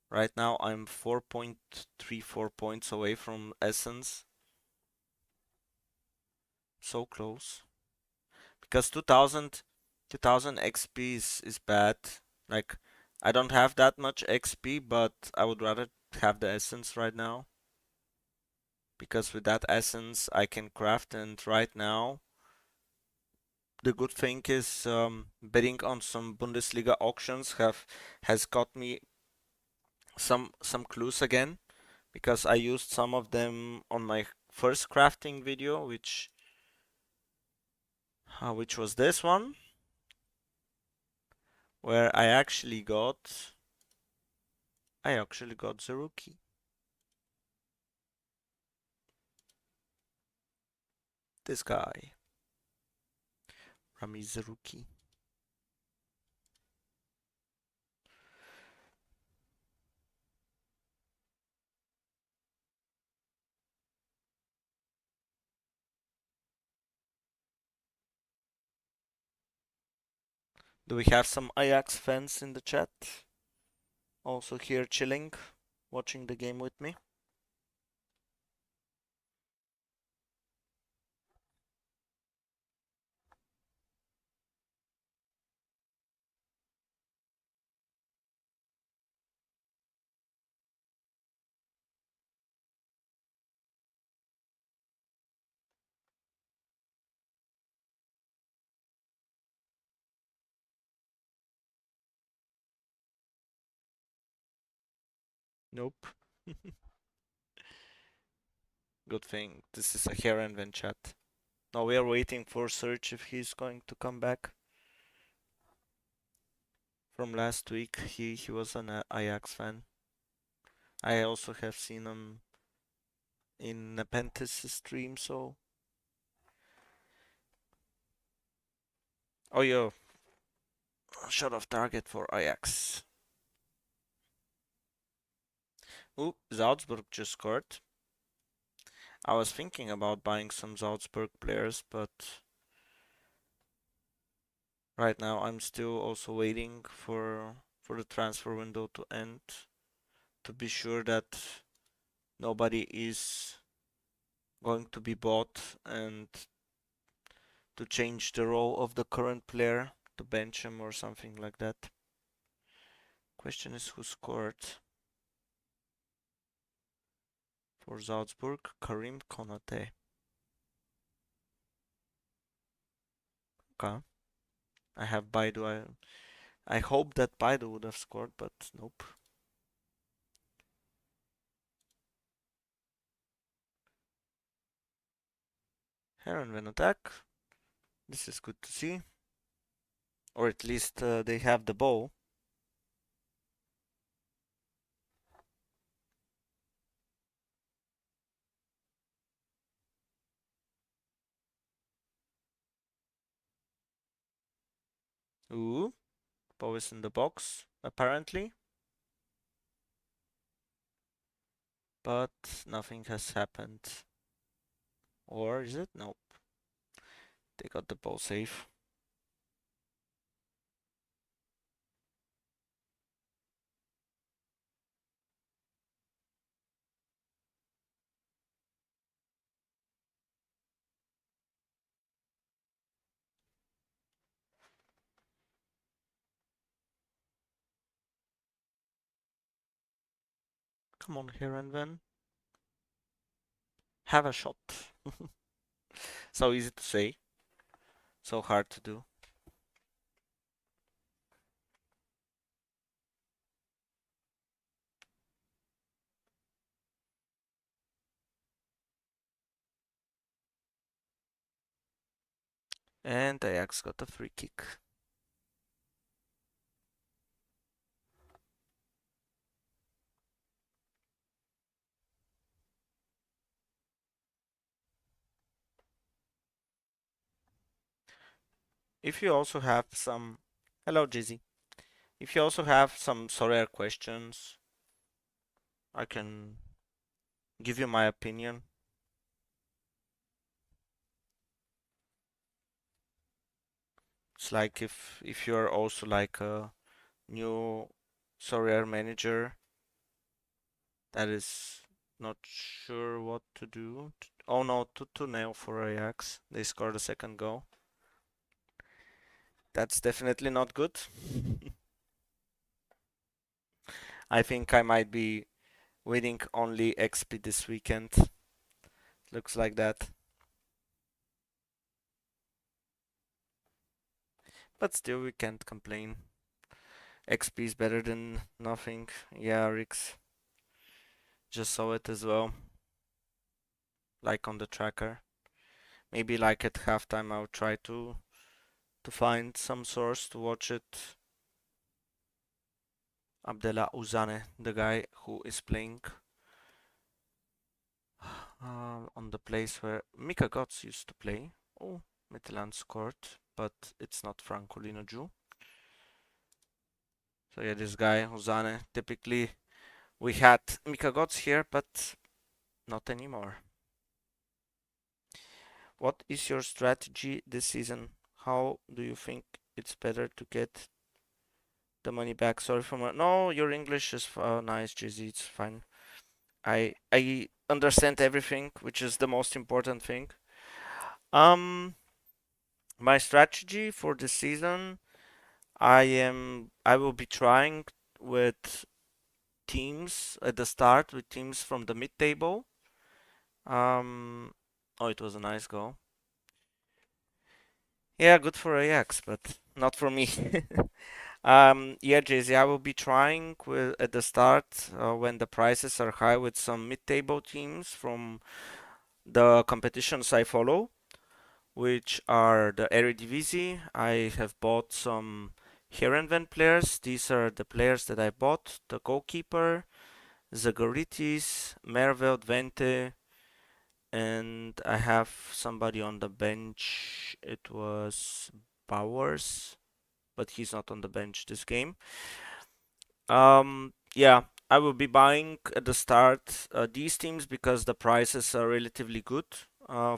Right now I'm 4.34 points away from Essence. So close. Because 2000 XP is bad. Like I don't have that much XP, but I would rather have the Essence right now. Because with that Essence I can craft, and right now the good thing is betting on some Bundesliga auctions has got me some clues again, because I used some of them on my first crafting video, which was this one, where I actually got the rookie. This guy, Rami the rookie. Do we have some Ajax fans in the chat? Also here chilling, watching the game with me. Nope. Good thing this is a Heerenveen chat. No, we are waiting for Serge if he's going to come back. From last week, he was an Ajax fan. I also have seen him in Nepenthes stream, so. Oh, yo. Shot off target for Ajax. Ooh, Salzburg just scored. I was thinking about buying some Salzburg players, but right now I'm still also waiting for the transfer window to end to be sure that nobody is going to be bought and to change the role of the current player to bench him or something like that. Question is who scored for Salzburg? Karim Konate. Okay. I have Baidu. I hope that Baidu would have scored, but nope. Heerenveen attack. This is good to see. Or at least they have the ball. Ooh, ball is in the box, apparently. But nothing has happened. Or is it? Nope. They got the ball safe. Come on, Heerenveen. Have a shot. So easy to say, so hard to do. And Ajax got a free kick. If you also have some... Hello, Jizzy. If you also have some Sorare questions, I can give you my opinion. It's like if you're also like a new Sorare manager that is not sure what to do. Oh no, 2-0 for Ajax. They scored a second goal. That's definitely not good. I think I might be winning only XP this weekend. Looks like that. But still, we can't complain. XP is better than nothing. Yeah, Rix just saw it as well. Like on the tracker. Maybe like at halftime I'll try to find some source to watch it. Abdullah Uzane, the guy who is playing on the place where Mika Götz used to play. Oh, Midtjylland scored, but it's not Francolino Ju. So yeah, this guy, Uzane, typically we had Mika Götz here, but not anymore. What is your strategy this season? How do you think it's better to get the money back? Sorry for my... No, your English is nice, Jizzy, it's fine. I understand everything, which is the most important thing. My strategy for this season, I will be trying with teams at the start with teams from the mid table. Oh, it was a nice goal. Yeah, good for Ajax, but not for me. Yeah, Jay-Z, I will be trying with at the start when the prices are high with some mid-table teams from the competitions I follow. which are the Eredivisie. I have bought some Heerenveen players. These are the players that I bought. The goalkeeper, Zagoritis, Merveld, Vente, and I have somebody on the bench. It was Bowers, but he's not on the bench this game. Yeah, I will be buying at the start these teams because the prices are relatively good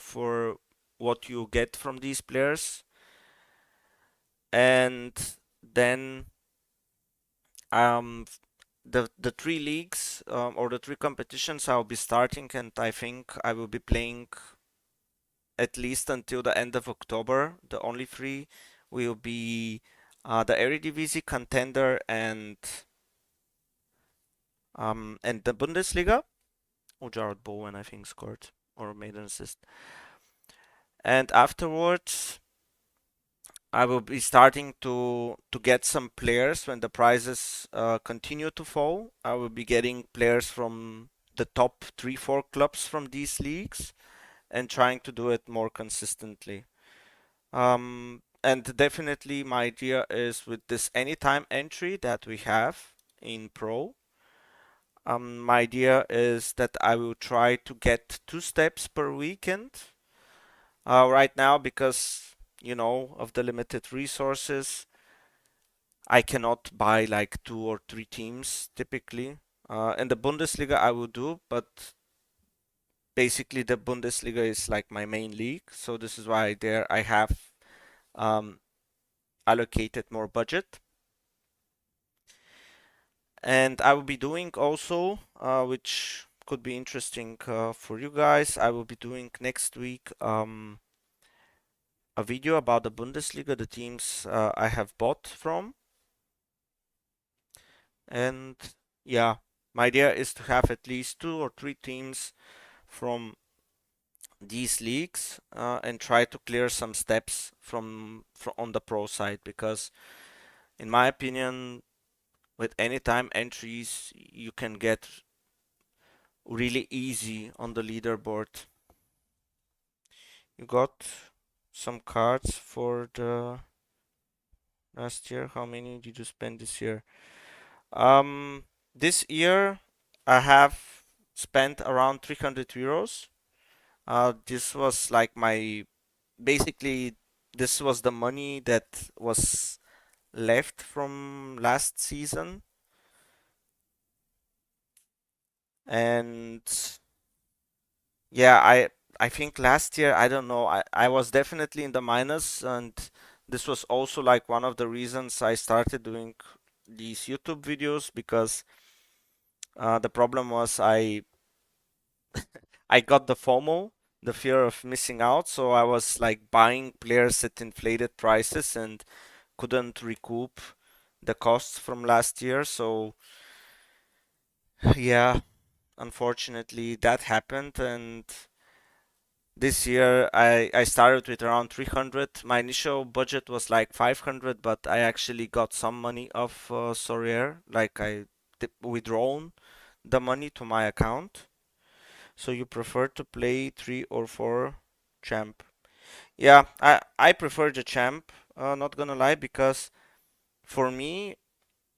for what you get from these players. And then um, the three leagues or the three competitions I'll be starting, and I think I will be playing at least until the end of October. The only three will be the Eredivisie Contender and the Bundesliga. Oh, Jared Bowen, I think, scored or made an assist. And afterwards, I will be starting to get some players when the prices continue to fall. I will be getting players from the top 3, 4 clubs from these leagues and trying to do it more consistently. And definitely, my idea is with this anytime entry that we have in Pro. My idea is that I will try to get 2 steps per weekend. Right now, because of the limited resources, I cannot buy like 2 or 3 teams typically. In the Bundesliga, I will do, but basically the Bundesliga is like my main league, so this is why there I have um, allocated more budget. And I will be doing also, which could be interesting for you guys. I will be doing next week a video about the Bundesliga, the teams I have bought from. And yeah, my idea is to have at least 2 or 3 teams from these leagues and try to clear some steps from on the pro side because in my opinion with anytime entries you can get really easy on the leaderboard. You got some cards for the last year. How many did you spend this year? This year I have spent around 300 euros. This was like my basically this was the money that was left from last season, and yeah, I think last year I don't know I was definitely in the minus, and this was also like one of the reasons I started doing these YouTube videos because the problem was I got the FOMO, the fear of missing out, so I was like buying players at inflated prices and couldn't recoup the costs from last year. So yeah, unfortunately that happened, and this year I started with around 300. My initial budget was like 500, but I actually got some money off Sorare, like I withdrawn the money to my account. So you prefer to play 3 or 4 champ? Yeah, I prefer the champ, not gonna lie, because for me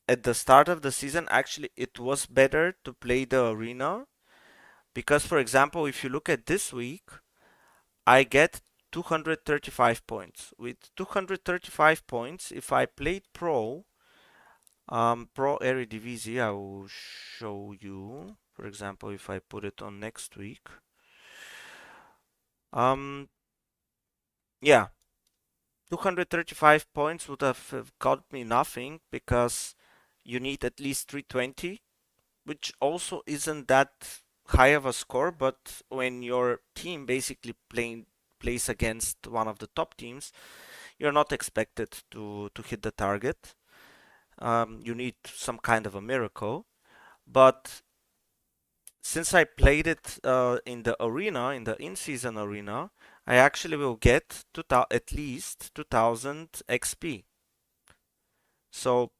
at the start of the season actually it was better to play the arena because for example if you look at this week I get 235 points. With 235 points, if I played Pro, Pro Eredivisie, I will show you. For example, if I put it on next week, um, yeah, 235 points would have got me nothing because you need at least 320, which also isn't that high of a score. But when your team basically plays against one of the top teams, you're not expected to hit the target. You need some kind of a miracle. But since I played it in the arena, in the in-season arena, I actually will get at least 2000 XP. So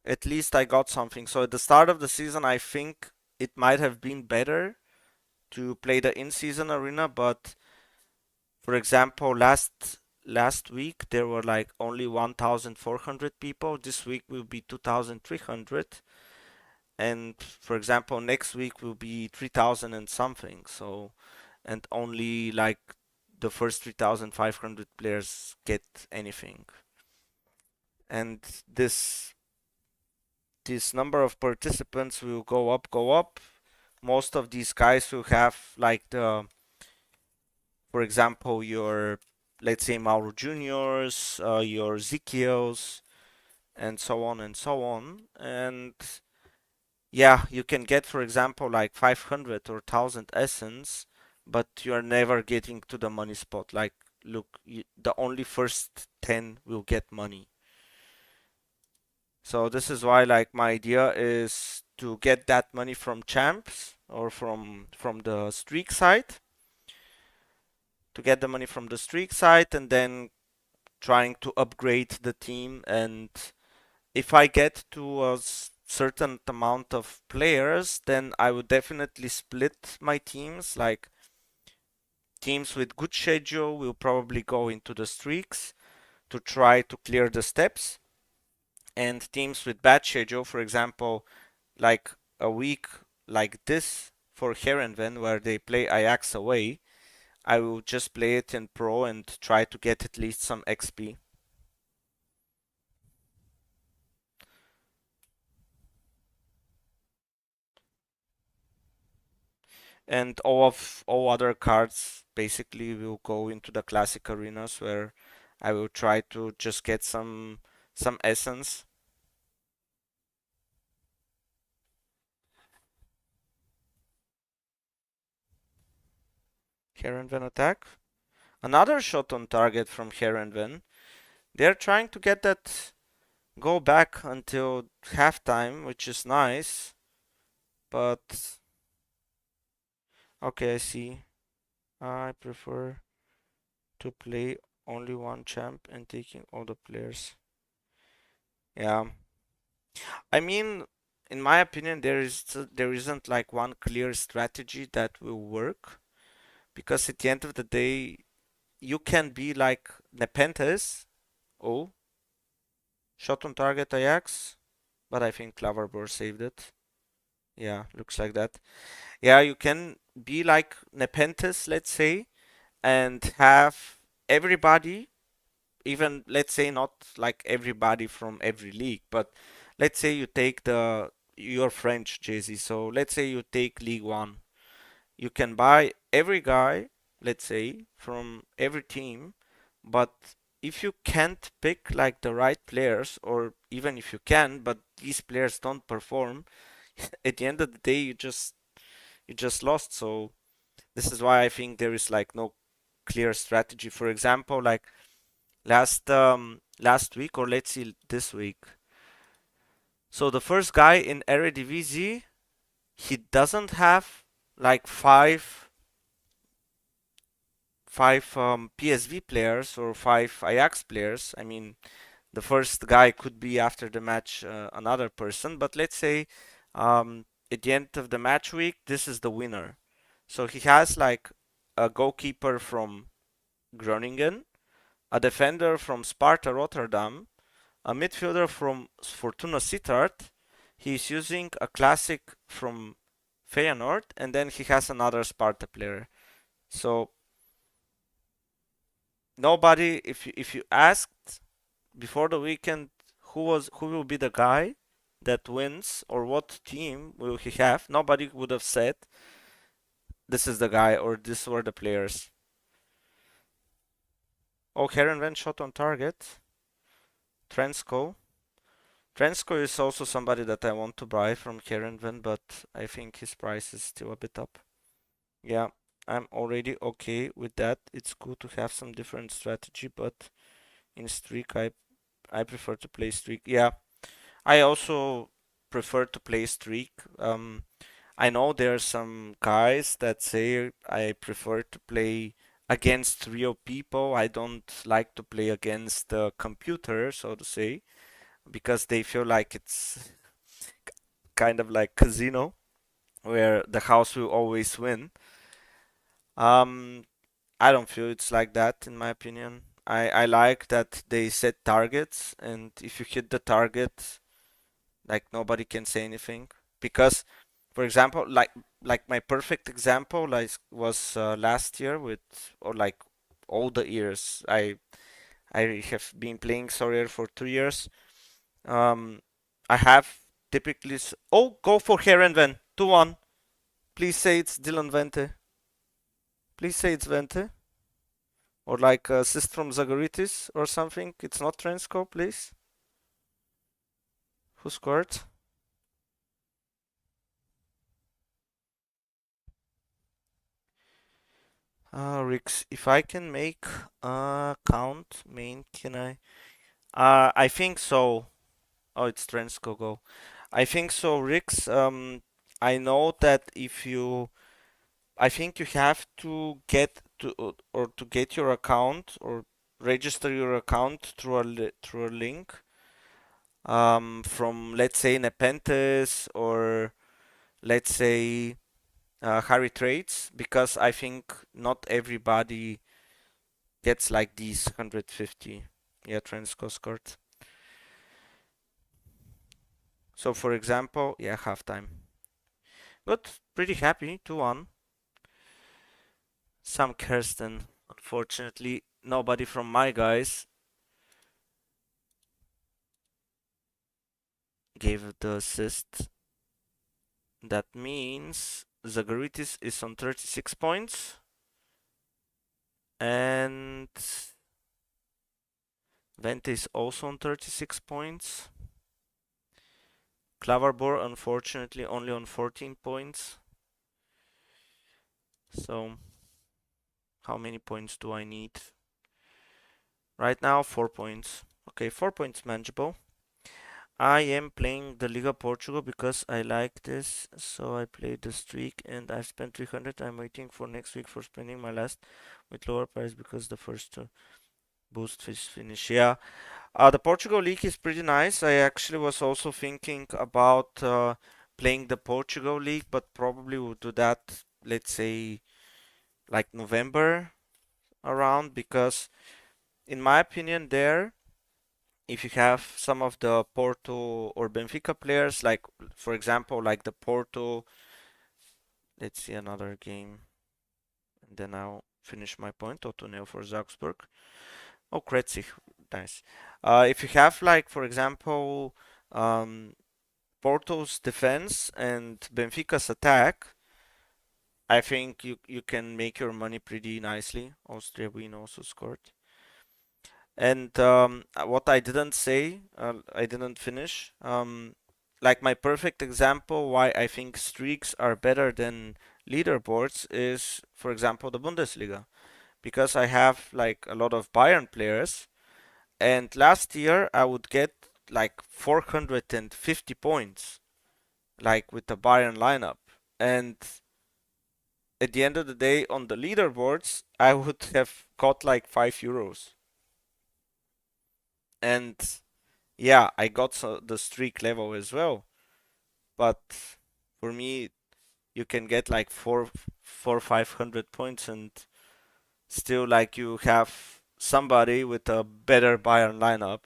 at least I got something. So at the start of the season, I think it might have been better to play the in-season arena, but For example, last week there were like only 1,400 people. This week will be 2,300, and for example, next week will be 3,000 and something. So, and only like the first 3,500 players get anything. And this number of participants will go up, go up. Most of these guys will have like for example, your, let's say, Mauro Juniors, your Ezekiels, and so on and so on. And yeah, you can get, for example, like 500 or 1,000 essence, but you are never getting to the money spot. Like, look, the only first 10 will get money. So this is why, like, my idea is to get that money from champs or from the streak side, to get the money from the streak side, and then trying to upgrade the team. And if I get to a certain amount of players, then I would definitely split my teams. Like, teams with good schedule will probably go into the streaks to try to clear the steps, and teams with bad schedule, for example, like a week like this for Heerenveen where they play Ajax away, I will just play it in pro and try to get at least some XP. And all other cards basically will go into the classic arenas where I will try to just get some essence. Heerenveen attack. Another shot on target from Heerenveen. They're trying to get that go back until halftime, which is nice. But okay, I see. I prefer to play only one champ and taking all the players. Yeah. I mean, in my opinion, there isn't like one clear strategy that will work, because at the end of the day, you can be like Nepenthes. Oh, shot on target Ajax, but I think Cloverbor saved it. Yeah, looks like that. Yeah, you can be like Nepenthes, let's say, and have everybody, even let's say not like everybody from every league, but let's say you take the you're French, Jay-Z, so let's say you take League One. You can buy every guy, let's say, from every team, but if you can't pick like the right players, or even if you can, but these players don't perform, at the end of the day you just lost. So this is why I think there is like no clear strategy. For example, like last week, or let's see this week. So the first guy in Eredivisie, he doesn't have like five PSV players or five Ajax players. I mean, the first guy could be after the match another person, but let's say at the end of the match week, this is the winner. So he has like a goalkeeper from Groningen, a defender from Sparta Rotterdam, a midfielder from Fortuna Sittard. He's using a classic from Feyenoord, and then he has another Sparta player. So nobody, if you asked before the weekend who will be the guy that wins or what team will he have, nobody would have said this is the guy or this were the players. Oh, Heerenveen shot on target. Trensko. Trensko is also somebody that I want to buy from Heerenveen, but I think his price is still a bit up. Yeah, I'm already okay with that. It's good to have some different strategy, but in streak I prefer to play streak. Yeah, I also prefer to play streak. I know there are some guys that say I prefer to play against real people. I don't like to play against the computer, so to say, because they feel like it's kind of like casino where the house will always win. Um, I don't feel it's like that in my opinion. I like that they set targets, and if you hit the target, like nobody can say anything. Because, for example, like my perfect example like was last year with, or like all the years I have been playing Sorare for 2 years. Um, I have typically oh, go for Heerenveen 2-1. Please say it's Dylan Vente. Please say it's Vente. Or like assist from Zagoritis or something. It's not Trensko, please. Who scored? Rix, if I can make count main, can I? I think so. Oh, it's Trensko go. I think so, Rix. I know that if you, I think you have to get to or to get your account or register your account through through a link from, let's say, Nepenthes, or let's say Harry Trades, because I think not everybody gets like these 150. Yeah, Transco scored. So for example, yeah, halftime. But pretty happy, 2-1. Sam Kirsten. Unfortunately, nobody from my guys gave the assist. That means Zagoritis is on 36 points. And Vente is also on 36 points. Clavarbor, unfortunately, only on 14 points. So, how many points do I need? Right now, 4 points. Okay, 4 points manageable. I am playing the Liga Portugal because I like this. So I played the streak and I've spent 300. I'm waiting for next week for spending my last with lower price because the first boost fish finish. Yeah, the Portugal League is pretty nice. I actually was also thinking about playing the Portugal League, but probably would do that, let's say, like November around, because in my opinion there, if you have some of the Porto or Benfica players, like for example, like the Porto, let's see another game, and then I'll finish my point. Otto Neo for Salzburg. Oh, Kretzig, nice. If you have like, for example, um, Porto's defense and Benfica's attack, I think you can make your money pretty nicely. Austria Wien also scored. And what I didn't say, I didn't finish. Like my perfect example why I think streaks are better than leaderboards is, for example, the Bundesliga. Because I have like a lot of Bayern players, and last year I would get like 450 points, like with the Bayern lineup. And at the end of the day, on the leaderboards, I would have got like €5. And yeah, I got the streak level as well. But for me, you can get like 500 points, and still like you have somebody with a better Bayern lineup.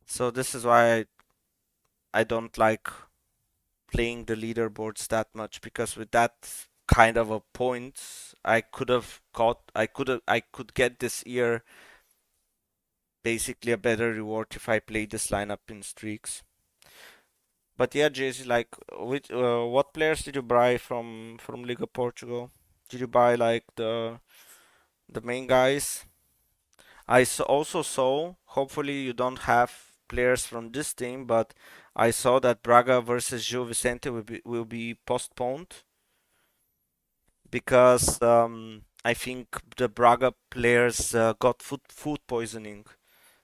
So this is why I don't like playing the leaderboards that much, because with that kind of a point, I could get this year basically a better reward if I play this lineup in streaks. But yeah, JC, like, what players did you buy from Liga Portugal? Did you buy like the main guys? Also saw. Hopefully, you don't have players from this team, but I saw that Braga versus Gil Vicente will be postponed because I think the Braga players got food poisoning,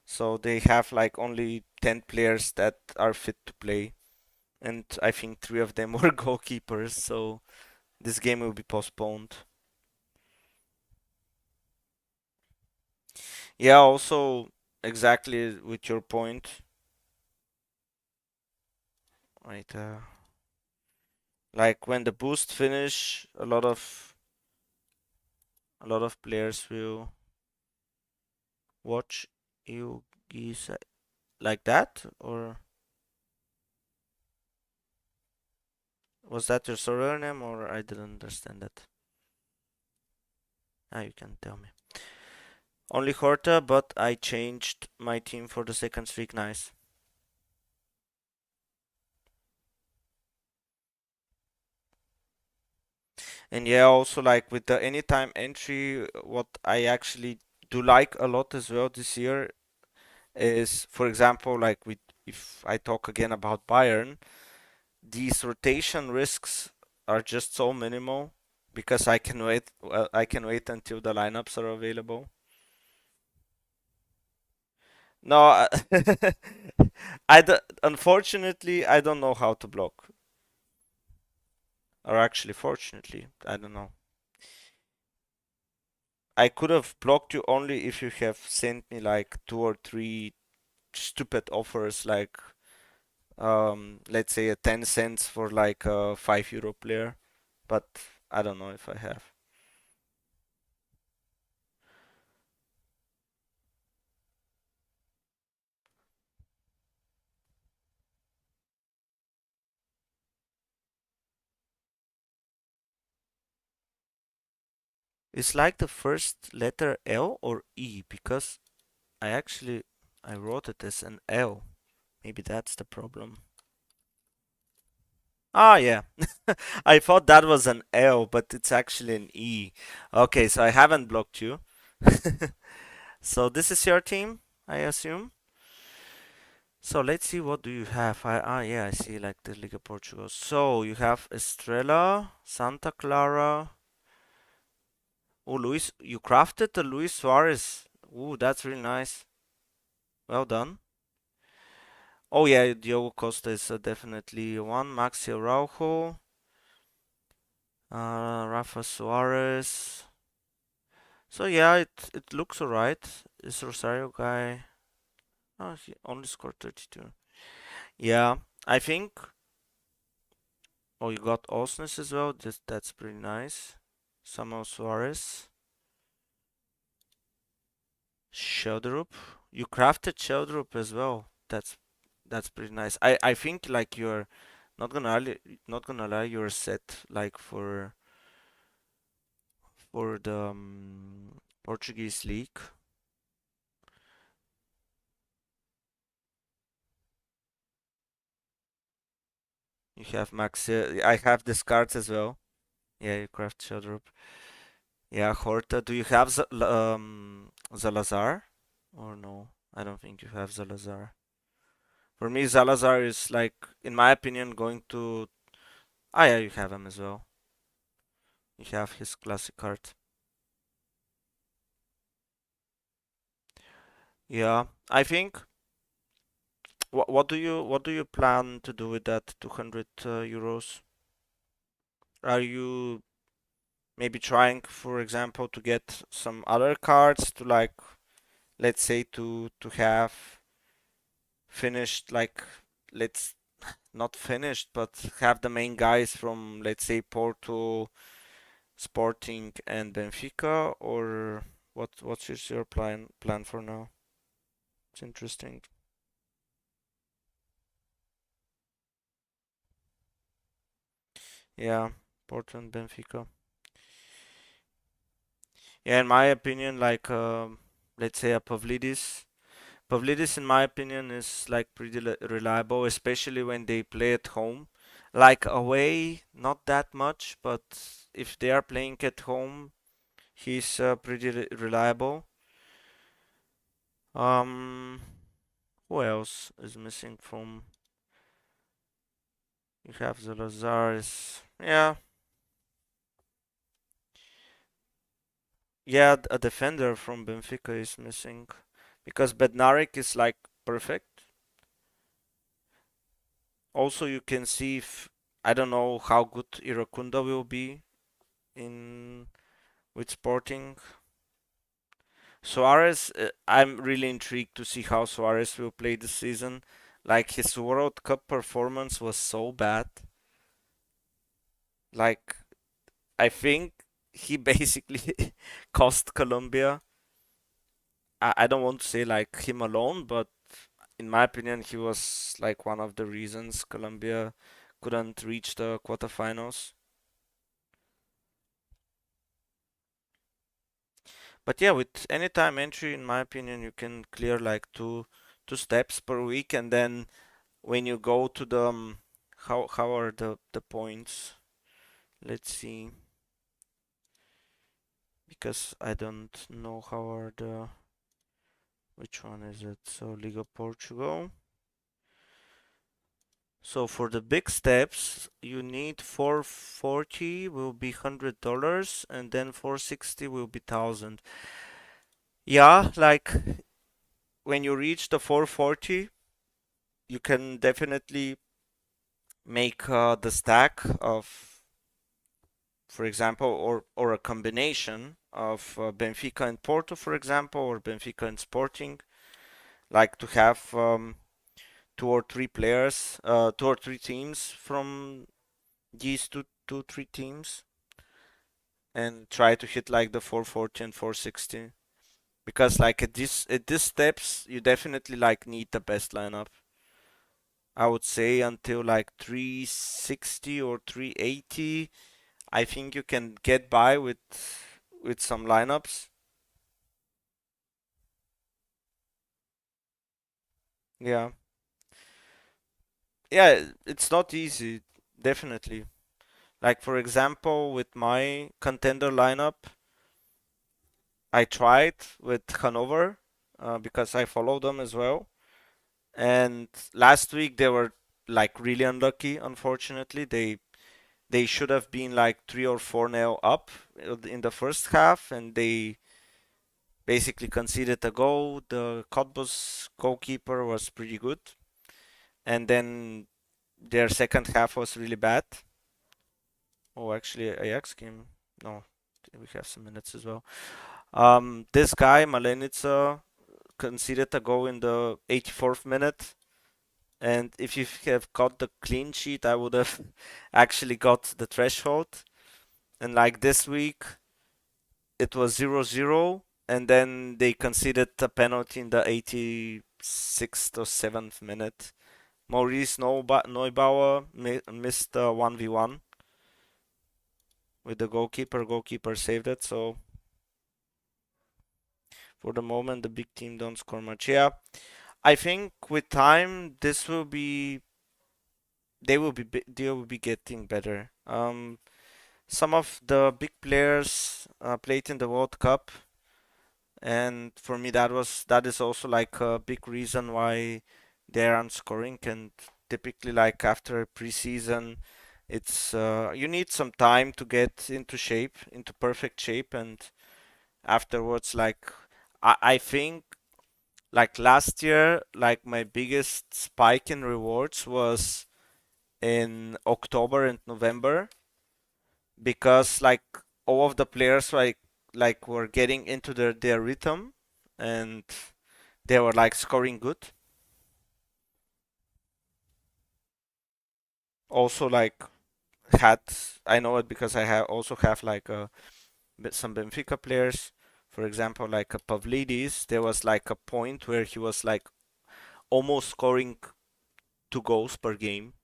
so they have like only 10 players that are fit to play, and I think three of them were goalkeepers, so this game will be postponed. Yeah, also exactly with your point, right? Like when the boost finish, a lot of A lot of players will watch you like that, or was that your Sorare name, or I didn't understand that? Ah, you can tell me. Only Horta, but I changed my team for the second streak. Nice. And yeah, also like with the anytime entry, what I actually do like a lot as well this year is, for example, like with if I talk again about Bayern, these rotation risks are just so minimal because I can wait. Well, I can wait until the lineups are available. No, unfortunately I don't know how to block, or actually, fortunately, I don't know. I could have blocked you only if you have sent me like two or three stupid offers, like let's say a 10 cents for like a €5 player, but I don't know if I have. It's like the first letter L or E, because I actually I wrote it as an L. Maybe that's the problem. Ah, yeah. I thought that was an L, but it's actually an E. Okay, so I haven't blocked you. So this is your team, I assume. So let's see, what do you have? Yeah, I see like the Liga Portugal. So you have Estrela, Santa Clara. Oh, Luis, you crafted the Luis Suarez. Ooh, that's really nice. Well done. Oh yeah, Diogo Costa is definitely one. Maxi Araujo, Rafa Suarez. So yeah, it looks alright. This Rosario guy, oh, he only scored 32. Yeah, I think. Oh, you got Osnes as well. That's pretty nice. Samuel Suarez, Sheldrup. You crafted Sheldrup as well. That's pretty nice. I think like you're not gonna lie, you're set like for the Portuguese league. You have Max. I have this cards as well. Yeah, you craft Sheldrup. Yeah, Horta. Do you have Zalazar? Or no? I don't think you have Zalazar. For me, Zalazar is like, in my opinion, going to. Ah, yeah, you have him as well. You have his classic card. Yeah, I think. What do you plan to do with that 200 euros? Are you maybe trying, for example, to get some other cards to, like, let's say, to have finished, like, let's not finished, but have the main guys from, let's say, Porto, Sporting, and Benfica, or what's your plan for now? It's interesting. Yeah, Porto and Benfica. Yeah, in my opinion, like, let's say a Pavlidis. Pavlidis, in my opinion, is like pretty reliable, especially when they play at home. Like away, not that much, but if they are playing at home, he's pretty reliable. Um, who else is missing from? You have the Lazares. Yeah, yeah, a defender from Benfica is missing because Bednarek is like perfect. Also, you can see if I don't know how good Iracunda will be in with Sporting. Suarez, I'm really intrigued to see how Suarez will play this season. Like his World Cup performance was so bad. Like I think he basically cost Colombia. I don't want to say like him alone, but in my opinion, he was like one of the reasons Colombia couldn't reach the quarterfinals. But yeah, with anytime entry, in my opinion, you can clear like two steps per week, and then when you go to the how are the points? Let's see, because I don't know how are the which one is it? So Liga Portugal. So for the big steps, you need 440 will be $100, and then 460 will be 1,000. Yeah, like when you reach the 440, you can definitely make the stack of, for example, or a combination of Benfica and Porto, for example, or Benfica and Sporting, like to have two or three players, two or three teams from these three teams, and try to hit like the 440 and 460. Because like at this steps, you definitely like need the best lineup. I would say until like 360 or 380, I think you can get by with some lineups. Yeah. Yeah, it's not easy, definitely. Like for example, with my contender lineup, I tried with Hanover because I follow them as well. And last week they were like really unlucky, unfortunately. They should have been like 3 or 4 nil up in the first half, and they basically conceded a goal. The Cottbus goalkeeper was pretty good, and then their second half was really bad. Oh, actually, Ajax came. No, we have some minutes as well. This guy Malenica conceded a goal in the 84th minute, and if you have got the clean sheet, I would have actually got the threshold. And like this week, it was 0-0, and then they conceded a penalty in the 86th or 7th minute. Maurice Neubauer missed a 1v1 with the goalkeeper. Goalkeeper saved it, so for the moment, the big team don't score much. Yeah, I think with time, this will be they will be getting better. Some of the big players played in the World Cup, and for me that is also like a big reason why they aren't scoring. And typically, like after preseason, it's you need some time to get into shape, into perfect shape, and afterwards, like I think like last year, like my biggest spike in rewards was in October and November because like all of the players like were getting into their rhythm, and they were like scoring good. Also like had I know it because I have also have like some Benfica players. For example, like a Pavlidis, there was like a point where he was like almost scoring 2 goals per game.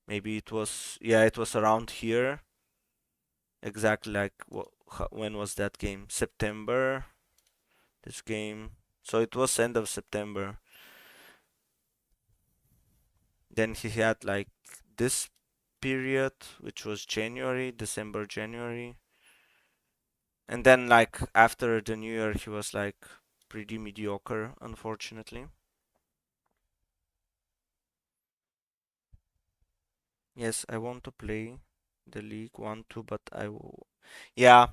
Maybe it was, yeah, it was around here. Exactly like when was that game? September. This game. So it was end of September. Then he had like this period, which was January, December, January. And then like after the New Year, he was like pretty mediocre, unfortunately. Yes, I want to play the League One too, but I will. Yeah,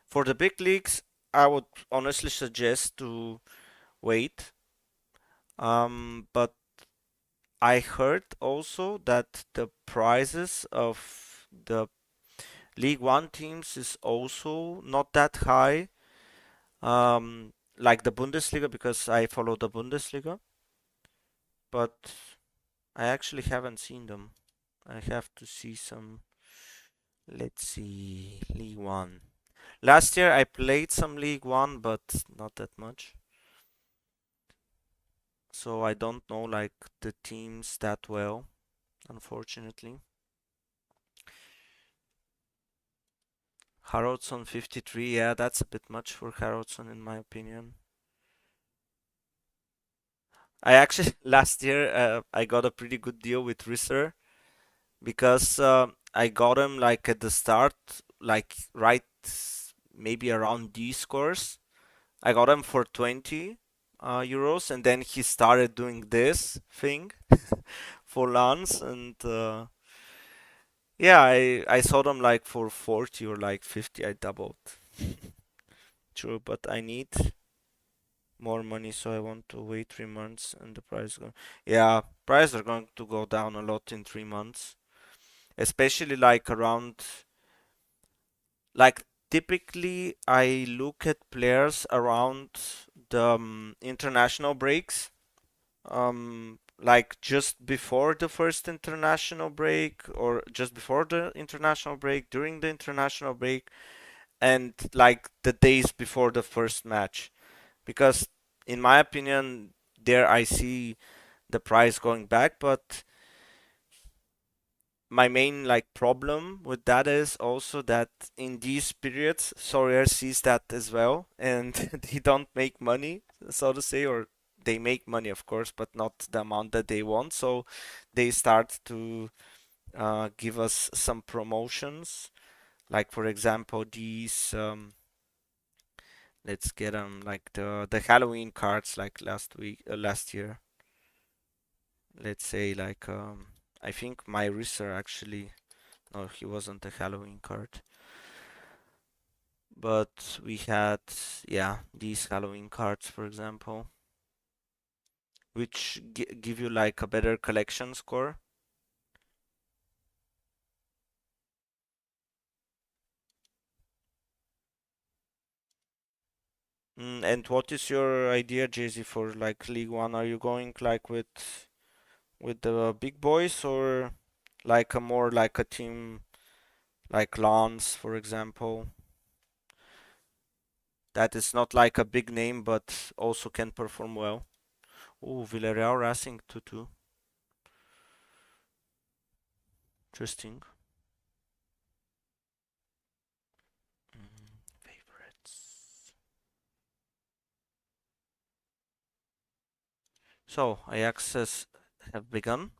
for the big leagues, I would honestly suggest to wait. But I heard also that the prices of the League One teams is also not that high. Like the Bundesliga, because I follow the Bundesliga, but I actually haven't seen them. I have to see some. Let's see, League One. Last year I played some League One, but not that much. So I don't know like the teams that well, unfortunately. Harrodsson 53, yeah, that's a bit much for Harrodsson in my opinion. I actually last year I got a pretty good deal with Risser because I got him like at the start, like right maybe around D scores. I got him for 20 euros, and then he started doing this thing for Lance, and yeah, I saw them like for 40 or like 50. I doubled. True, but I need more money, so I want to wait 3 months, and the price go. Yeah, prices are going to go down a lot in 3 months, especially like around like typically I look at players around the international breaks, like just before the first international break or just before the international break, during the international break, and like the days before the first match. Because in my opinion, there I see the price going back, but my main like problem with that is also that in these periods Sorare sees that as well and they don't make money, so to say, or they make money of course but not the amount that they want, so they start to give us some promotions, like for example these let's get them like the Halloween cards like last year, let's say like I think my Risser actually, no, he wasn't a Halloween card. But we had, yeah, these Halloween cards, for example, which give you like a better collection score. And what is your idea, Jay-Z, for like League One? Are you going like with the big boys or like a more like a team like Lens, for example, that is not like a big name but also can perform well? Oh, Villarreal Racing 2-2. Interesting. Favorites. So, Ajax have begun.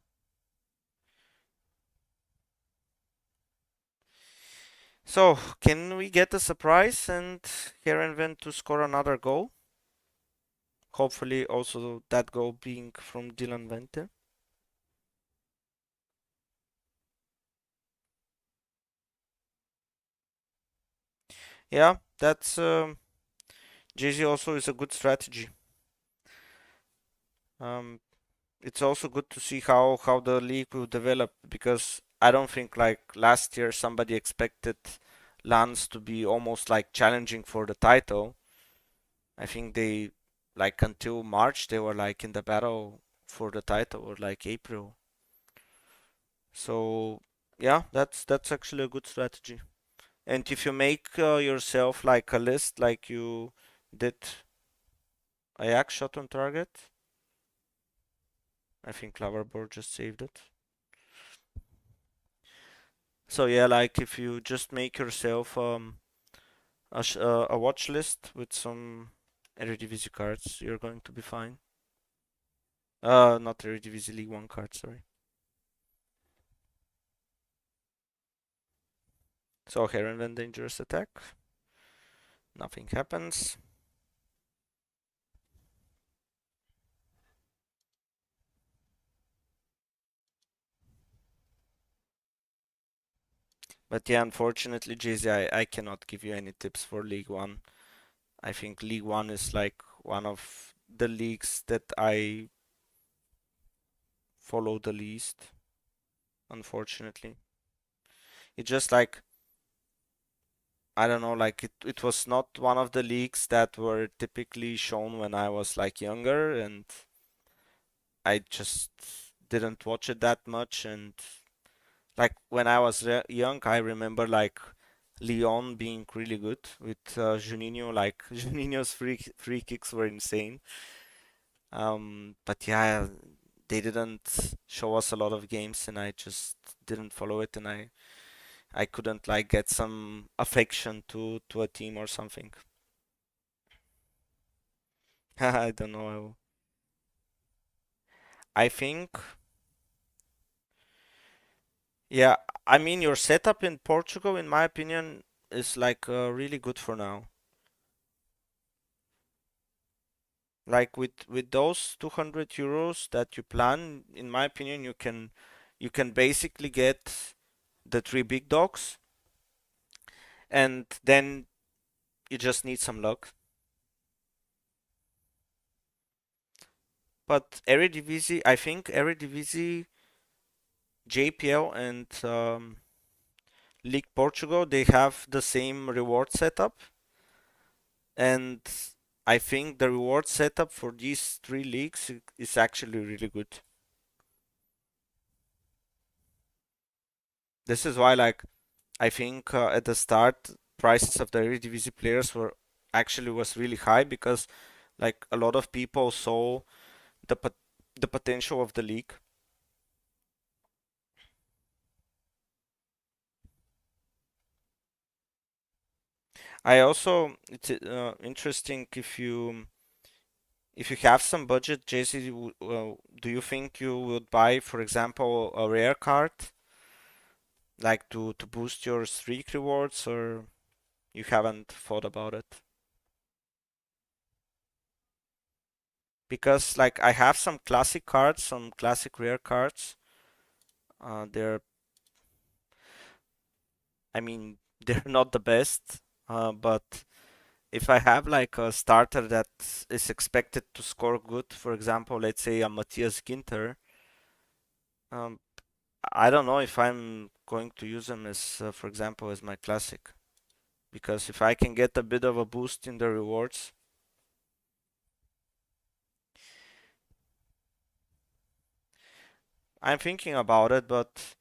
So, can we get a surprise and Heerenveen to score another goal? Hopefully, also that goal being from Dylan Vente. Yeah, that's JZ also is a good strategy. Um, it's also good to see how the league will develop because I don't think like last year somebody expected Lens to be almost like challenging for the title. I think they like until March they were like in the battle for the title or like April. So yeah, that's actually a good strategy. And if you make yourself like a list like you did Ajax shot on target, I think Cloverboard just saved it. So yeah, like if you just make yourself a watch list with some Eredivisie cards, you're going to be fine. Not Eredivisie League One cards, sorry. So Heerenveen dangerous attack. Nothing happens. But yeah, unfortunately, JZ, I cannot give you any tips for League One. I think League One is like one of the leagues that I follow the least, unfortunately. It's just like, I don't know, like it was not one of the leagues that were typically shown when I was like younger, and I just didn't watch it that much, and Like when I was young, I remember like Lyon being really good with Juninho. Like Juninho's free kicks were insane. But yeah, they didn't show us a lot of games, and I just didn't follow it, and I couldn't like get some affection to a team or something. I don't know. I think, yeah, I mean your setup in Portugal, in my opinion, is like really good for now. Like with those 200 euros that you plan, in my opinion, you can basically get the three big dogs, and then you just need some luck. But Eredivisie, I think Eredivisie, JPL, and League Portugal, they have the same reward setup, and I think the reward setup for these three leagues is actually really good. This is why, like, I think at the start, prices of the Eredivisie players were actually was really high because like a lot of people saw the the potential of the league. I also it's interesting if you have some budget, JC, do you think you would buy, for example, a rare card like to boost your streak rewards, or you haven't thought about it? Because like I have some classic cards, some classic rare cards. They're, I mean, they're not the best, but if I have like a starter that is expected to score good, for example, let's say a Matthias Ginter, um, I don't know if I'm going to use him as, for example, as my classic. Because if I can get a bit of a boost in the rewards, I'm thinking about it, but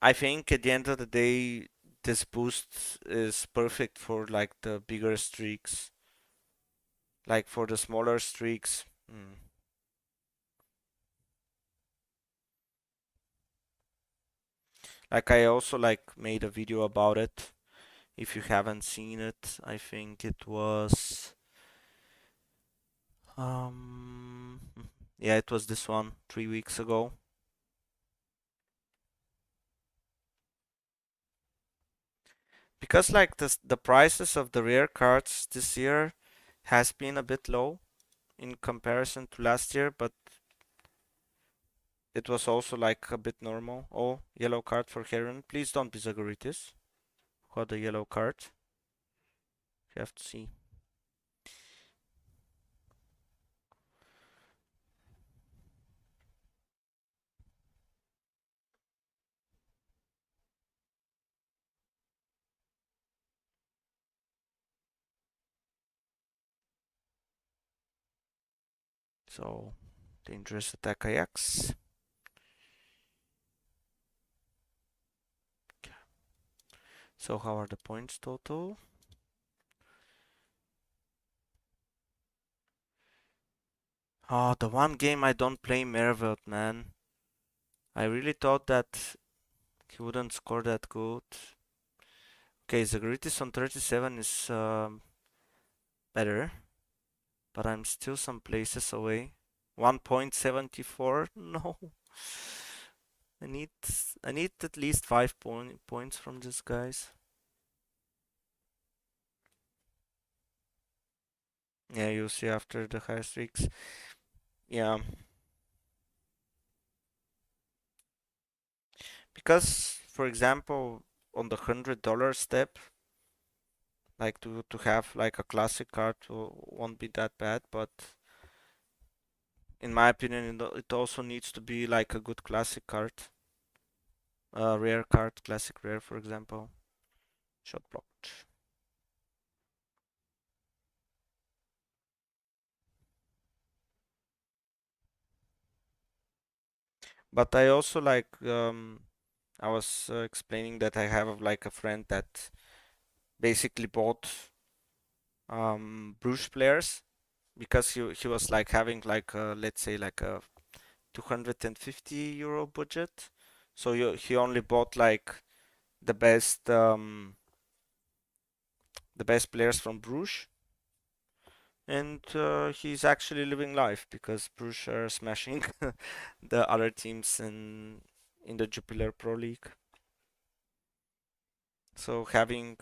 I think at the end of the day, this boost is perfect for like the bigger streaks, like for the smaller streaks. Like I also like made a video about it. If you haven't seen it, I think it was um yeah, it was this one 3 weeks ago. Because like the prices of the rare cards this year has been a bit low in comparison to last year, but it was also like a bit normal. Oh, yellow card for Heron. Please don't be Zagoritis. Got the yellow card. You have to see. So, dangerous attack Ajax. So, how are the points total? Oh, the one game I don't play Mervelt, man. I really thought that he wouldn't score that good. Okay, Zagoritis on 37 is better, but I'm still some places away. 1.74? No. I need I need at least 5 points from these guys. Yeah, you'll see after the high streaks. Yeah, because for example, on the $100 step, like to have like a classic card won't be that bad, but in my opinion, it also needs to be like a good classic card, rare card, classic rare, for example. Shot blocked. But I also like I was explaining that I have like a friend that basically bought Bruges players because he was like having like let's say like a 250 euro budget. So he only bought like the best um, the best players from Bruges, and he's actually living life because Bruges are smashing the other teams in the Jupiler Pro League. So having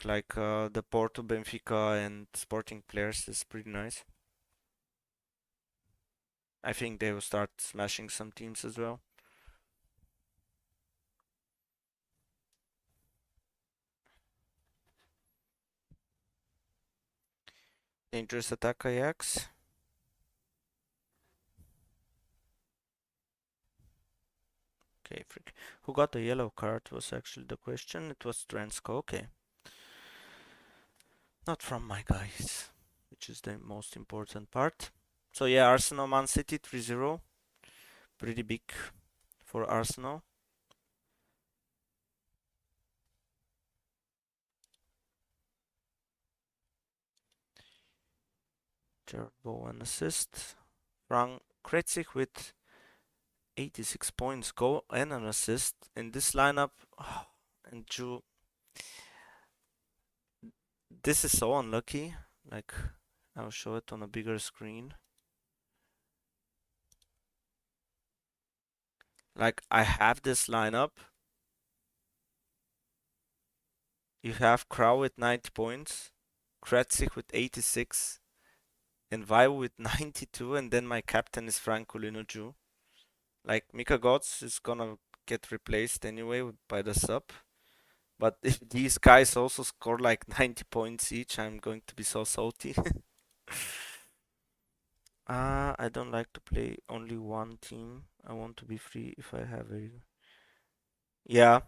like the Porto, Benfica, and Sporting players is pretty nice. I think they will start smashing some teams as well. Dangerous attack Ajax. Okay, freak. Who got the yellow card was actually the question. It was Drensko. Okay. Not from my guys, which is the most important part. So yeah, Arsenal Man City 3-0. Pretty big for Arsenal. Jared Bowen assist. Frank Kretzig with 86 points, goal and an assist in this lineup. Oh, and Ju, this is so unlucky. Like, I'll show it on a bigger screen. Like, I have this lineup. You have Crow with 90 points, Kretzig with 86, and Vaivo with 92, and then my captain is Franco Linoju. Like, Mika Götze is gonna get replaced anyway by the sub. But if these guys also score like 90 points each, I'm going to be so salty. I don't like to play only one team. I want to be free if I have a... Yeah,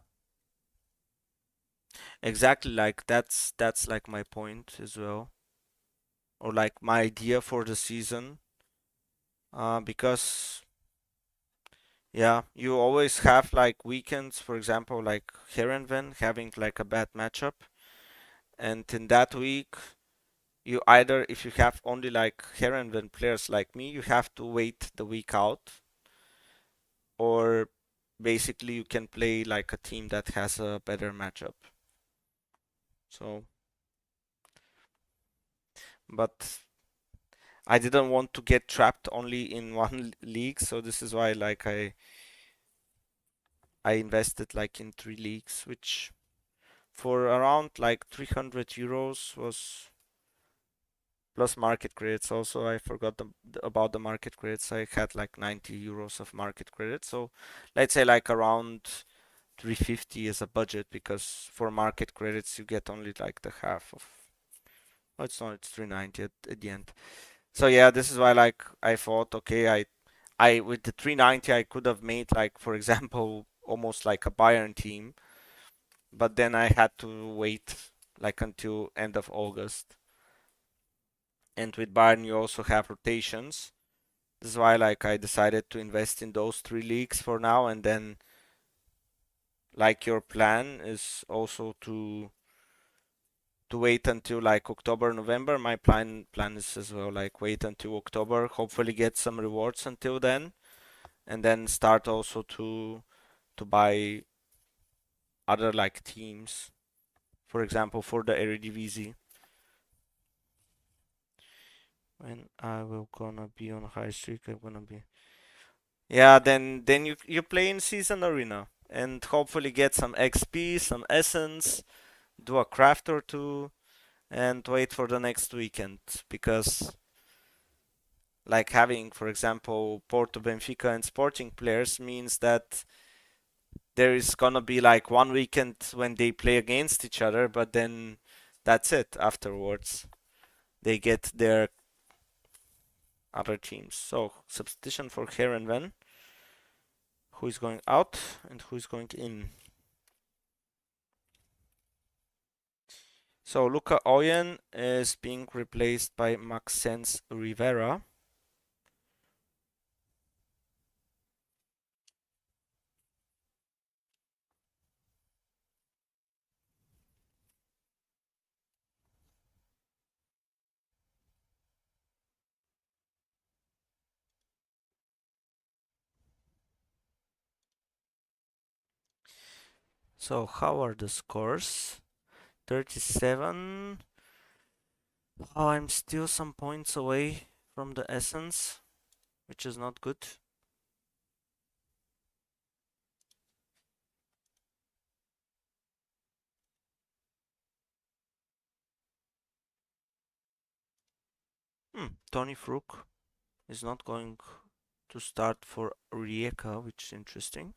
exactly. Like that's like my point as well, or like my idea for the season. Because yeah, you always have like weekends, for example, like Heerenveen having like a bad matchup, and in that week you either, if you have only like Heerenveen players like me, you have to wait the week out, or basically you can play like a team that has a better matchup. So, but I didn't want to get trapped only in one league, so this is why like I invested like in 3 leagues, which for around like 300 euros was plus market credits. Also, I forgot about the market credits. I had like 90 euros of market credits. So let's say like around 350 is a budget, because for market credits you get only like the half of. Oh, it's not. It's 390 at the end. So yeah, this is why like I thought, okay, I with the 390 I could have made like, for example, almost like a Bayern team, but then I had to wait like until end of August. And with Bayern you also have rotations. This is why like I decided to invest in those 3 leagues for now, and then like your plan is also to wait until like October, November. My plan is as well like wait until October, hopefully get some rewards until then, and then start also to buy other like teams. For example, for the Eredivisie, when I will gonna be on high streak, I'm gonna be. Yeah, then you play in season arena and hopefully get some XP, some essence, do a craft or two, and wait for the next weekend, because like having, for example, Porto, Benfica, and Sporting players means that there is gonna be like one weekend when they play against each other, but then that's it afterwards. They get their other teams. So substitution for Heerenveen. Who is going out and who is going in? So Luca Oyen is being replaced by Maxence Rivera. So how are the scores? 37. Oh, I'm still some points away from the essence, which is not good. Tony Fruk is not going to start for Rijeka, which is interesting.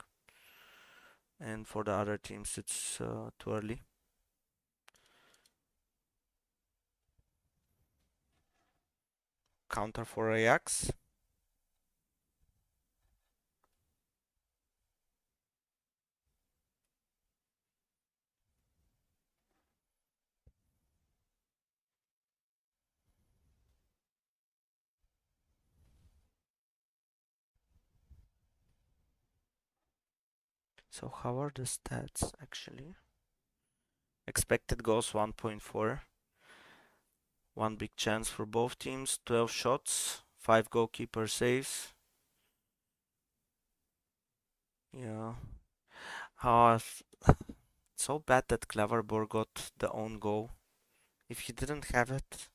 And for the other teams, it's too early. Counter for Ajax. So how are the stats actually? Expected goals 1.4. One big chance for both teams, 12 shots, 5 goalkeeper saves. Yeah. Oh, so bad that Klaverborg got the own goal. If he didn't have it,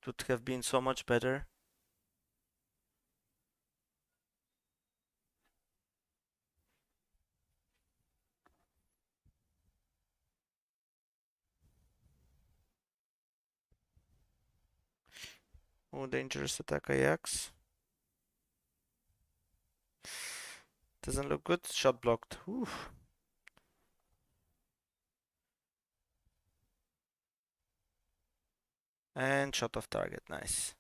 it would have been so much better. Oh, dangerous attack Ajax. Doesn't look good. Shot blocked. Oof. And shot off target. Nice.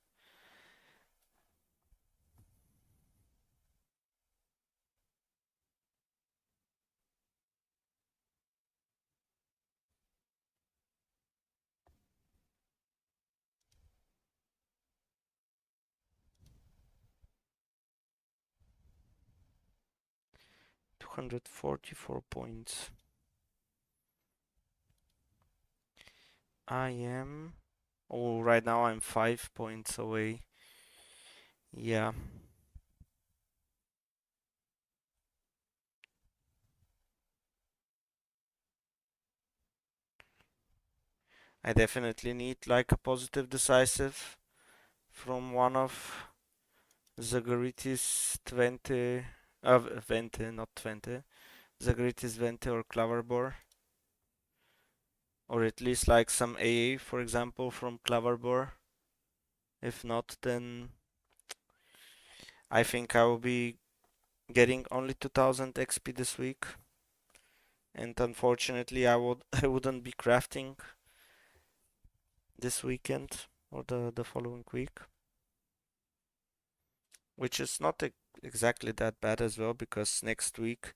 £244. I am. Oh, right now I'm 5 points away. Yeah. I definitely need like a positive decisive from one of Zagoritis 20. 20, not 20. Zagoritis 20 or Klaverbor. Or at least like some AA, for example, from Klaverbor. If not, then I think I will be getting only 2000 XP this week. And unfortunately, I wouldn't be crafting this weekend or the following week, which is not exactly that bad as well because next week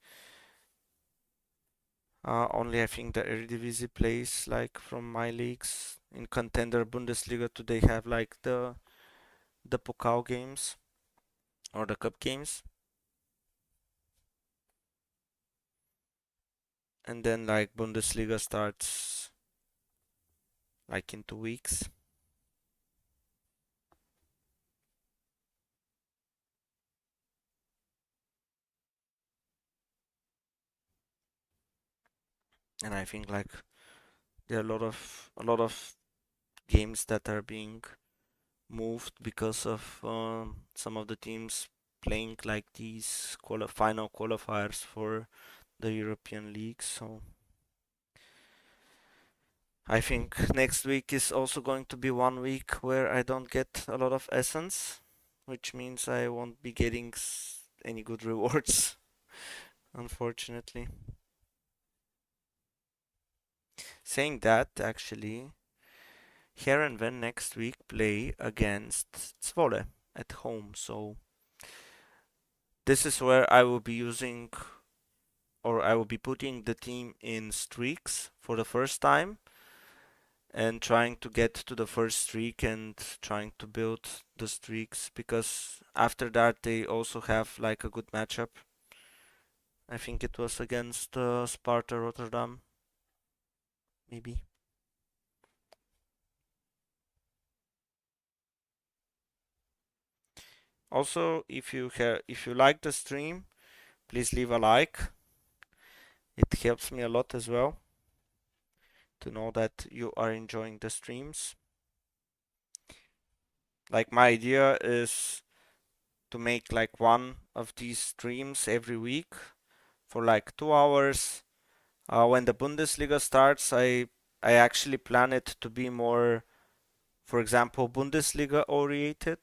only I think the Eredivisie plays like from my leagues in contender Bundesliga. Today have like the Pokal games or the cup games, and then like Bundesliga starts like in 2 weeks. And I think like there are a lot of games that are being moved because of some of the teams playing like these final qualifiers for the European League. So I think next week is also going to be one week where I don't get a lot of essence, which means I won't be getting any good rewards, unfortunately. Saying that, actually, Heerenveen next week play against Zwolle at home, so this is where I will be using or I will be putting the team in streaks for the first time and trying to get to the first streak and trying to build the streaks because after that they also have like a good matchup. I think it was against Sparta Rotterdam, maybe. Also, if you like the stream, please leave a like. It helps me a lot as well to know that you are enjoying the streams. Like my idea is to make like one of these streams every week for like 2 hours. When the Bundesliga starts, I actually plan it to be more, for example, Bundesliga oriented.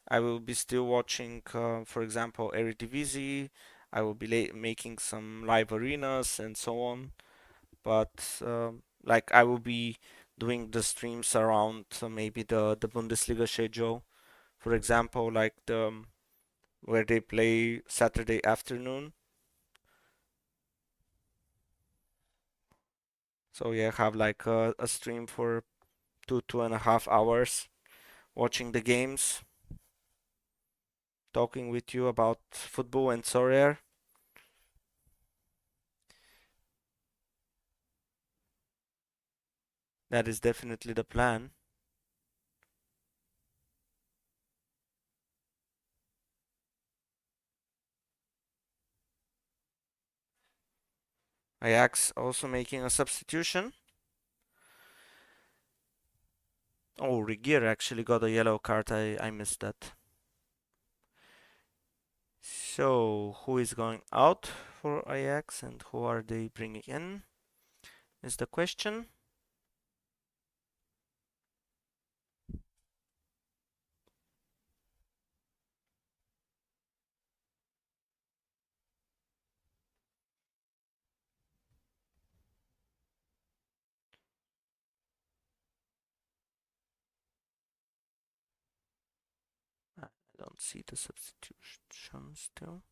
I will be still watching, for example, Eredivisie. I will be making some live arenas and so on. But like I will be doing the streams around maybe the Bundesliga schedule. For example, like where they play Saturday afternoon. So yeah, have like a stream for 2.5 hours, watching the games, talking with you about football and Sorare. That is definitely the plan. Ajax also making a substitution. Oh, Regier actually got a yellow card. I missed that. So, who is going out for Ajax and who are they bringing in? Is the question. I don't see the substitution still.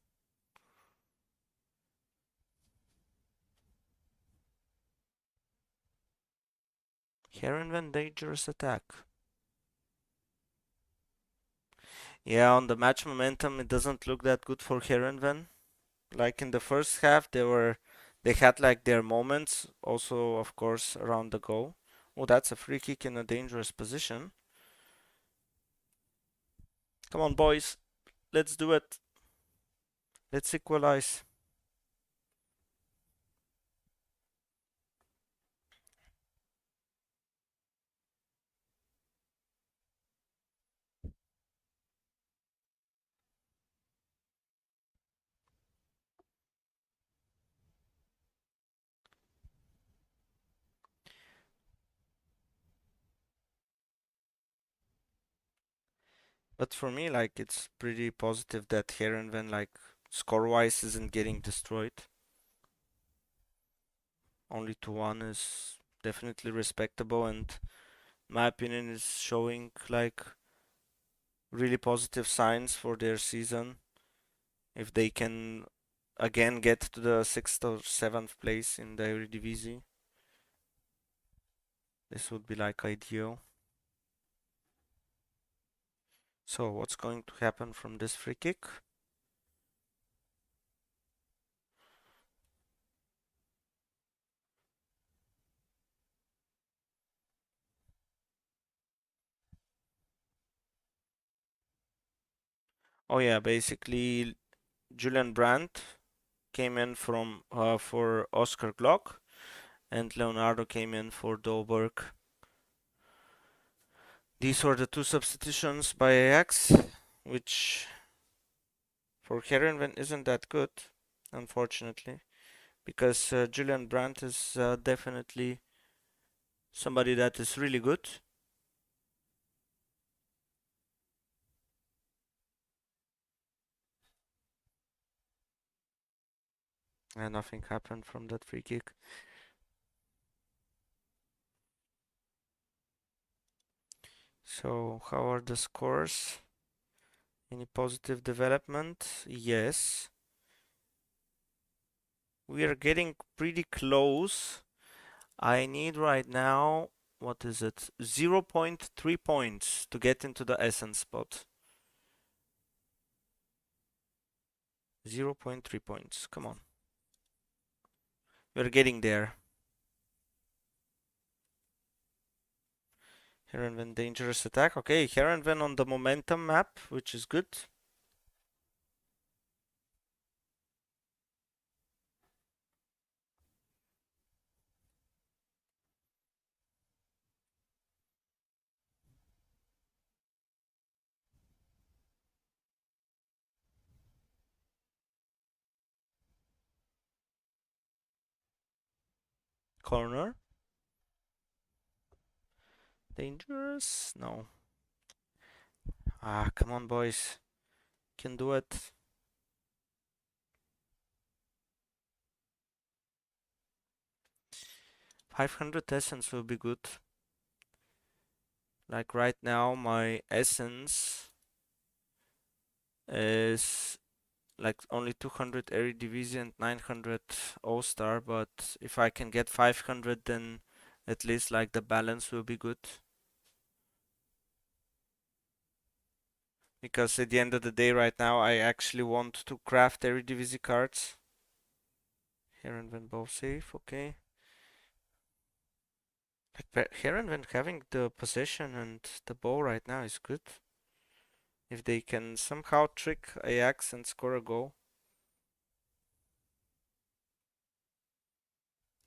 Heerenveen dangerous attack. Yeah, on the match momentum, it doesn't look that good for Heerenveen. Like in the first half, they had like their moments. Also, of course, around the goal. Oh, that's a free kick in a dangerous position. Come on, boys, let's do it. Let's equalize. But for me, like it's pretty positive that Heerenveen, like score-wise, isn't getting destroyed. Only 2-1 is definitely respectable, and my opinion is showing like really positive signs for their season. If they can again get to the 6th or 7th place in the Eredivisie, this would be like ideal. So what's going to happen from this free kick? Oh yeah, basically Julian Brandt came in from for Oscar Glock, and Leonardo came in for Dolberg. These were the two substitutions by Ajax, which for Heerenveen isn't that good, unfortunately, because Julian Brandt is definitely somebody that is really good. And nothing happened from that free kick. So, how are the scores? Any positive development? Yes. We are getting pretty close. I need right now, what is it? 0.3 points to get into the essence spot. 0.3 points. Come on. We're getting there. Heerenveen dangerous attack. Okay, Heerenveen on the momentum map, which is good. Corner. Dangerous? No. Ah, come on, boys. Can do it. 500 essence will be good. Like right now, my essence is like only 200 Eredivisie and 900 All-Star, but if I can get 500, then at least like the balance will be good. Because at the end of the day, right now, I actually want to craft Eredivisie cards. Heerenveen both safe, okay. Like Heerenveen having the possession and the ball right now is good. If they can somehow trick Ajax and score a goal.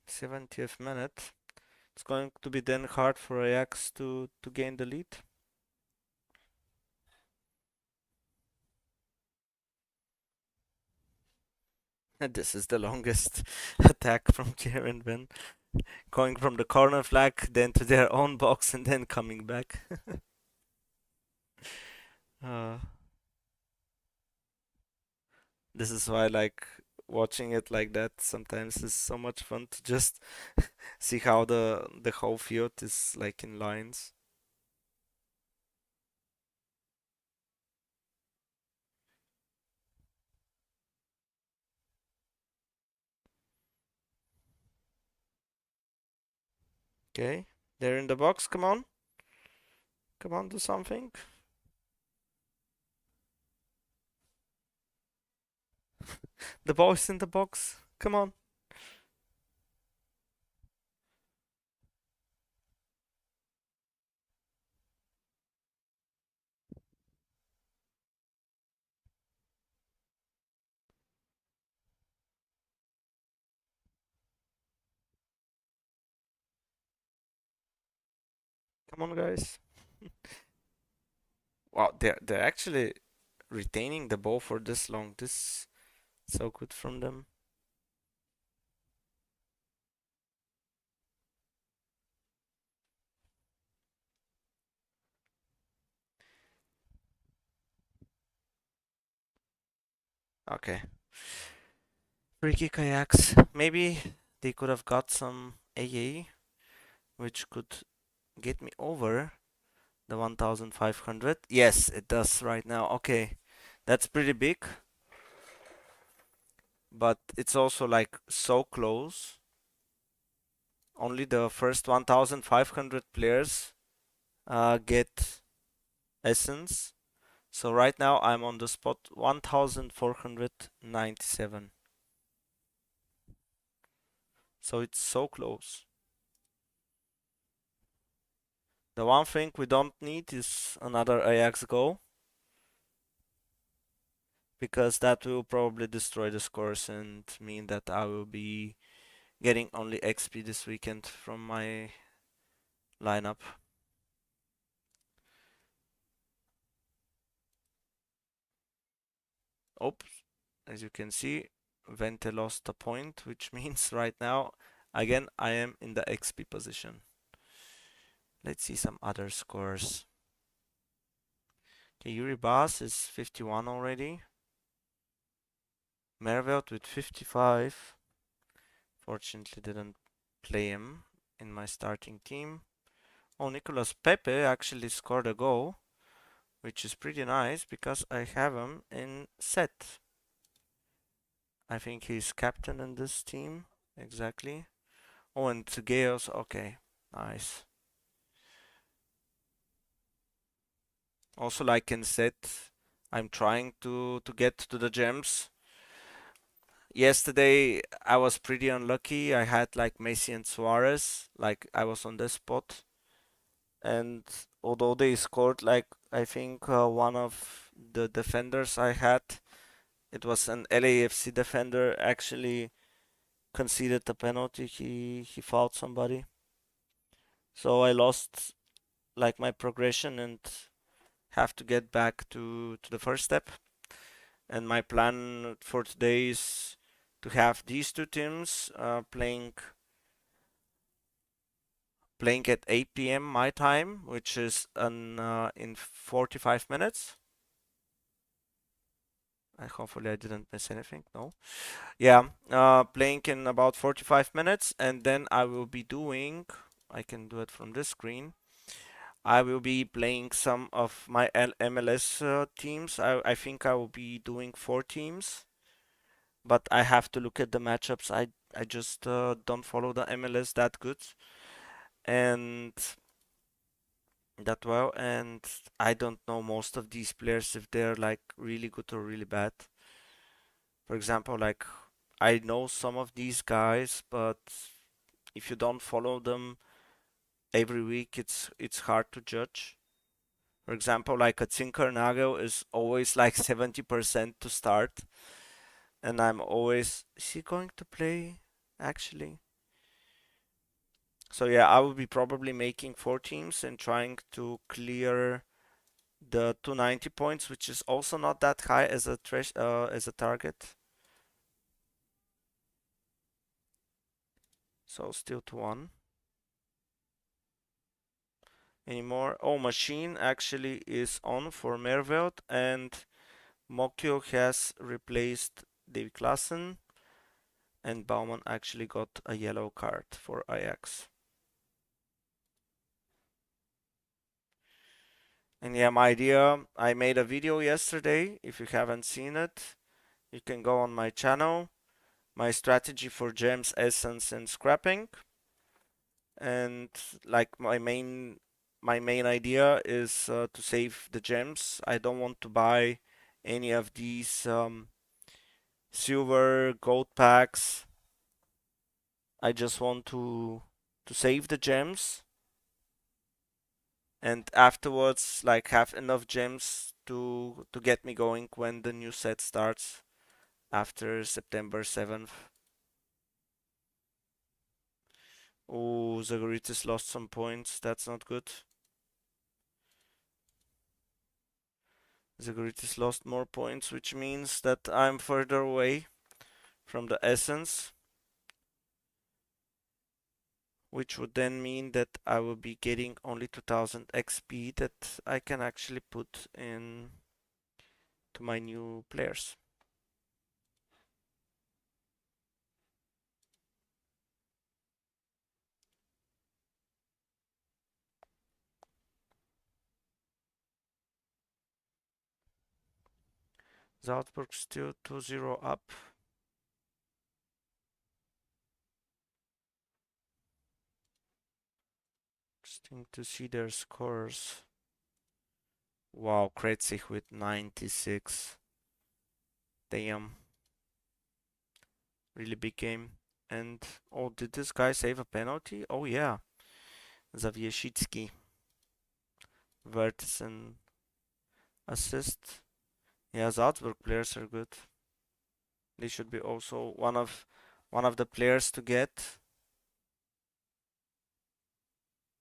70th minute. It's going to be then hard for Ajax to gain the lead. And this is the longest attack from Heerenveen. Going from the corner flag, then to their own box, and then coming back. uh, this is why, like, watching it like that sometimes is so much fun to just see how the whole field is like in lines. Okay, they're in the box. Come on, do something. The ball is in the box. Come on, come on, guys. Wow, they're actually retaining the ball for this long. This is so good from them. Okay, free kick Ajax. Maybe they could have got some AA, which could get me over the 1500. Yes, it does right now. Okay, that's pretty big, but it's also like so close. Only the first 1500 players get essence. So right now I'm on the spot 1497. So it's so close. The one thing we don't need is another Ajax goal, because that will probably destroy the scores and mean that I will be getting only XP this weekend from my lineup. Oops, as you can see, Vente lost a point, which means right now, again, I am in the XP position. Let's see some other scores. Okay, Yuri Bass is 51 already. Mervelt with 55. Fortunately, didn't play him in my starting team. Oh, Nicolas Pepe actually scored a goal, which is pretty nice because I have him in set. I think he's captain in this team. Exactly. Oh, and Tsugeos. Okay, nice. Also, like in set, I'm trying to get to the gems. Yesterday, I was pretty unlucky. I had like Messi and Suarez. Like I was on this spot, and although they scored, like I think one of the defenders I had, it was an LAFC defender, actually conceded a penalty. He fouled somebody, so I lost like my progression and have to get back to the first step. And my plan for today is to have these two teams playing playing at 8 p.m. my time, which is in 45 minutes. Hopefully I didn't miss anything. No. Yeah, playing in about 45 minutes, and then I will be doing. I can do it from this screen. I will be playing some of my MLS teams. I think I will be doing 4 teams, but I have to look at the matchups. I just don't follow the MLS that good and that well, and I don't know most of these players if they're like really good or really bad. For example, like I know some of these guys, but if you don't follow them every week, it's hard to judge. For example, like a Zinkernagel is always like 70% to start, and I'm always, is he going to play actually? So yeah, I will be probably making 4 teams and trying to clear the 290 points, which is also not that high as a target. So still to 1 anymore. Oh, Machine actually is on for Merveld, and Mokyo has replaced David Klassen, and Baumann actually got a yellow card for Ajax. And yeah, my idea, I made a video yesterday. If you haven't seen it, you can go on my channel. My strategy for gems, essence, and scrapping. And like my main idea is to save the gems. I don't want to buy any of these silver gold packs. I just want to save the gems and afterwards like have enough gems to get me going when the new set starts after September 7th. Oh, Zagoritis lost some points. That's not good. Zagoritis lost more points, which means that I'm further away from the essence, which would then mean that I will be getting only 2000 XP that I can actually put in to my new players. Salzburg still 2-0 up. Interesting to see their scores. Wow, Kretzig with 96. Damn. Really big game. And, oh, did this guy save a penalty? Oh, yeah. Zawieszicki. Vertisen assist. Yeah, Salzburg players are good. They should be also one of the players to get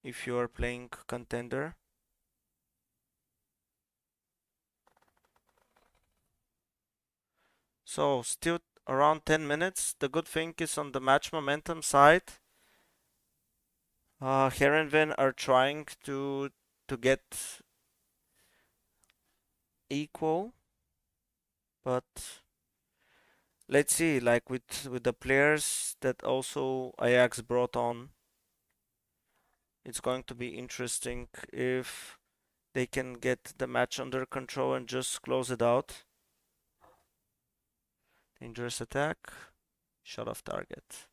if you are playing contender. So still around 10 minutes. The good thing is on the match momentum side, Heerenveen are trying to get equal, but let's see. Like with the players that also Ajax brought on, it's going to be interesting if they can get the match under control and just close it out. Dangerous attack, shot off target.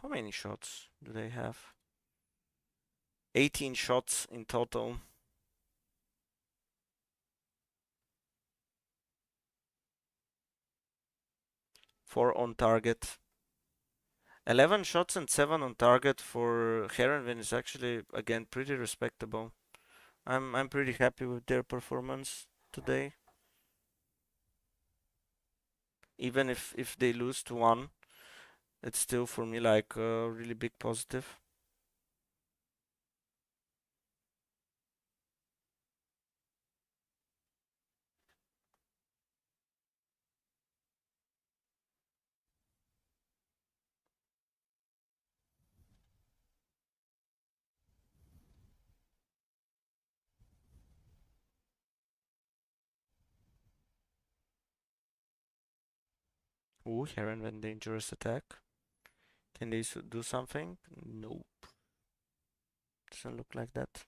How many shots do they have? 18 shots in total. 4 on target. 11 shots and 7 on target for Heerenveen is actually again pretty respectable. I'm pretty happy with their performance today. Even if they lose to 1, it's still for me like a really big positive. Ooh, Heerenveen dangerous attack. Can they do something? Nope. Doesn't look like that.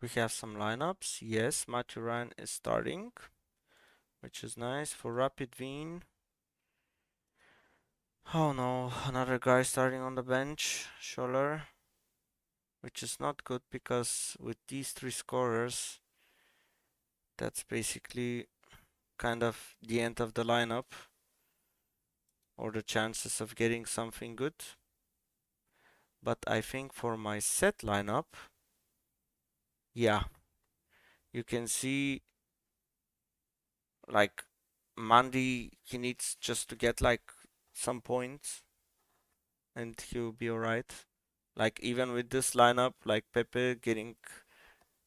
We have some lineups. Yes, Maturan is starting, which is nice. For Rapid Wien. Oh no, another guy starting on the bench, Scholler, which is not good because with these three scorers, that's basically kind of the end of the lineup or the chances of getting something good. But I think for my set lineup, yeah, you can see like Mandy, he needs just to get like some points and he'll be alright. Like even with this lineup, like Pepe getting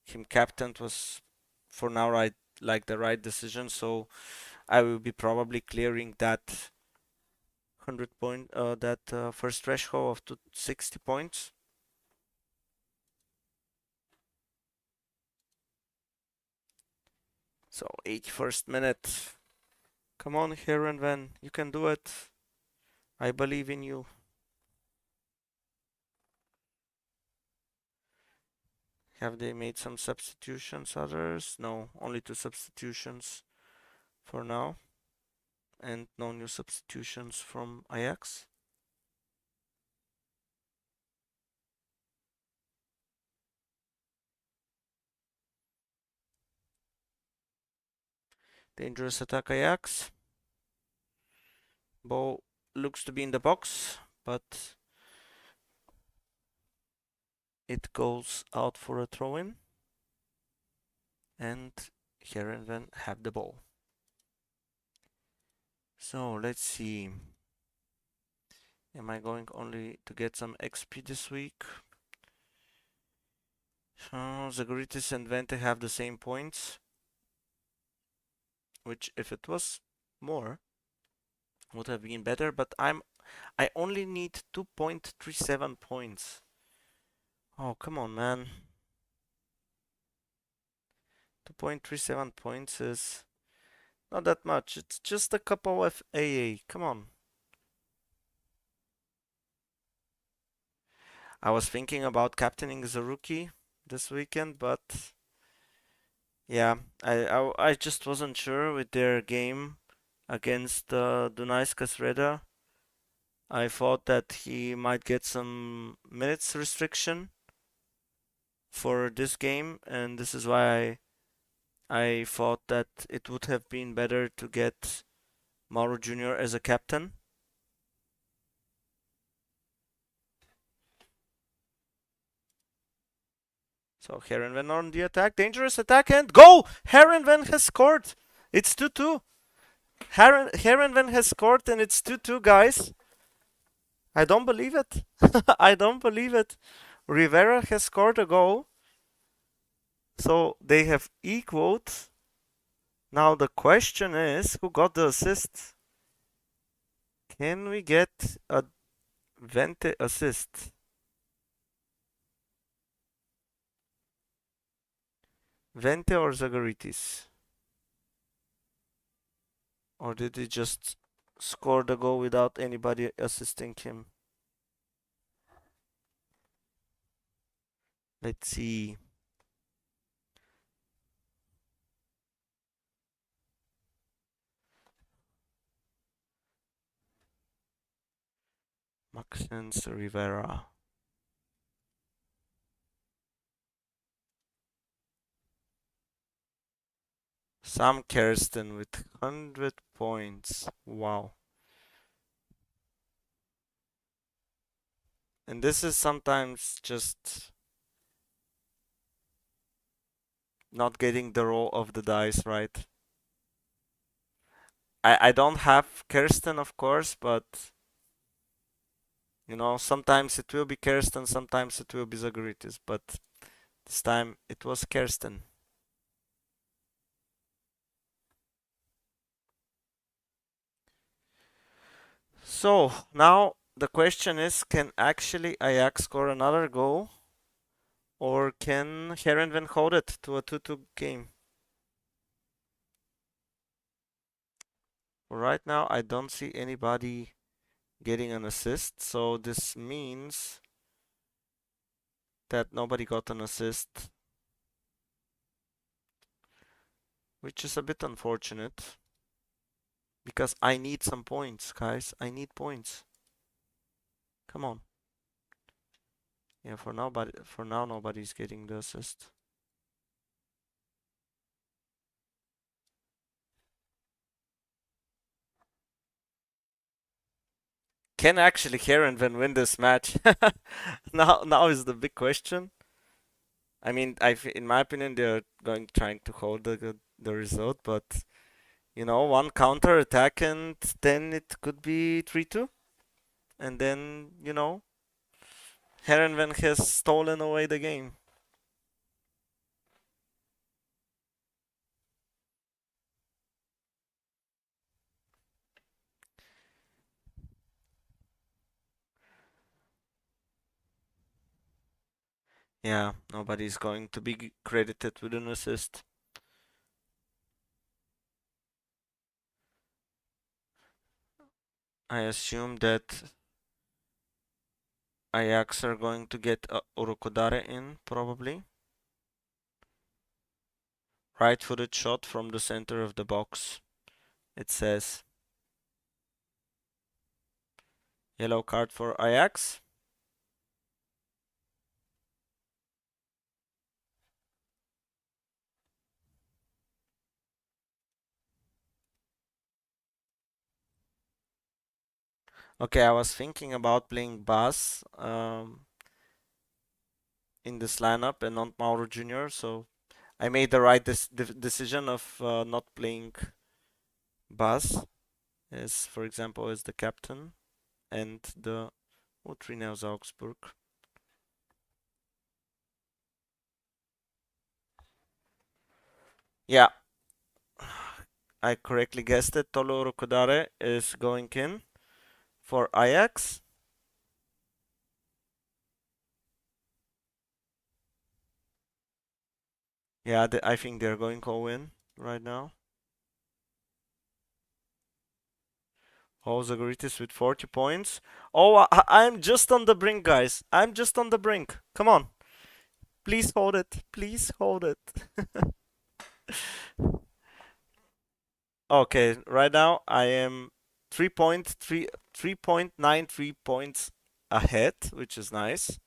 him captained was for now right like the right decision. So I will be probably clearing that 100 point that first threshold of 60 points. So 81st minute. Come on, Heerenveen, you can do it. I believe in you. Have they made some substitutions? Others? No, only two substitutions for now, and no new substitutions from Ajax. Dangerous attack Ajax. Ball looks to be in the box, but it goes out for a throw-in, and Heerenveen have the ball. So let's see. Am I going only to get some XP this week? Zagoritis and Vente have the same points, which if it was more would have been better, but I only need 2.37 points. Oh, come on, man. 2.37 points is not that much. It's just a couple of AA. Come on. I was thinking about captaining Zaruki this weekend, but yeah, I just wasn't sure with their game against Dunajska Sreda. I thought that he might get some minutes restriction for this game, and this is why I thought that it would have been better to get Mauro Jr. as a captain. So Heerenveen on the attack, dangerous attack, and go! Heerenveen has scored. It's 2-2. Heerenveen has scored, and it's 2-2, guys. I don't believe it. I don't believe it. Rivera has scored a goal, so they have equaled. Now the question is, who got the assist? Can we get a Vente assist? Vente or Zagoritis? Or did he just score the goal without anybody assisting him? Let's see. Maxence Rivera. Sam Kersten with 100 points. Wow. And this is sometimes just not getting the roll of the dice right. I don't have Kirsten, of course, but You know, sometimes it will be Kirsten, sometimes it will be Zagoritis, but this time it was Kirsten. So now the question is, can actually Ajax score another goal, or can Heerenveen hold it to a 2-2 game? Right now, I don't see anybody getting an assist, so this means that nobody got an assist, which is a bit unfortunate because I need some points, guys. I need points. Come on. Yeah, for now nobody's getting the assist. Can actually Heerenveen win this match? Now is the big question. I mean, in my opinion, they're going trying to hold the result, but you know, one counter attack and then it could be 3-2, and then you know, Heerenveen has stolen away the game. Yeah, nobody's going to be credited with an assist. I assume that Ajax are going to get Orokodare in, probably. Right-footed shot from the center of the box. It says yellow card for Ajax. Okay, I was thinking about playing Bas in this lineup and not Mauro Jr., so I made the right decision of not playing Bas as, for example, as the captain and the Utrinel Augsburg. Yeah, I correctly guessed it. Tolo Rokodare is going in for Ajax. Yeah, I think they're going all in right now. Oh, Zagoritis with 40 points. Oh, I'm just on the brink, guys. I'm just on the brink. Come on. Please hold it. Please hold it. Okay, right now I am 3.93 points ahead, which is nice.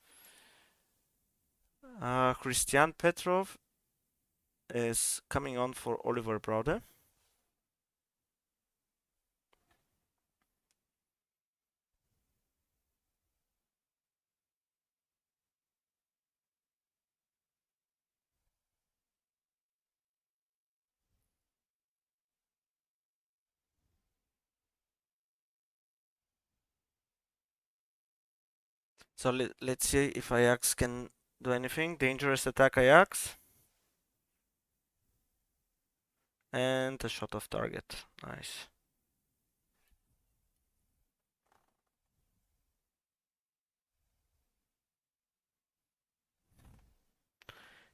Christian Petrov is coming on for Oliver Brode. So let's see if Ajax can do anything. Dangerous attack Ajax. And a shot off target. Nice.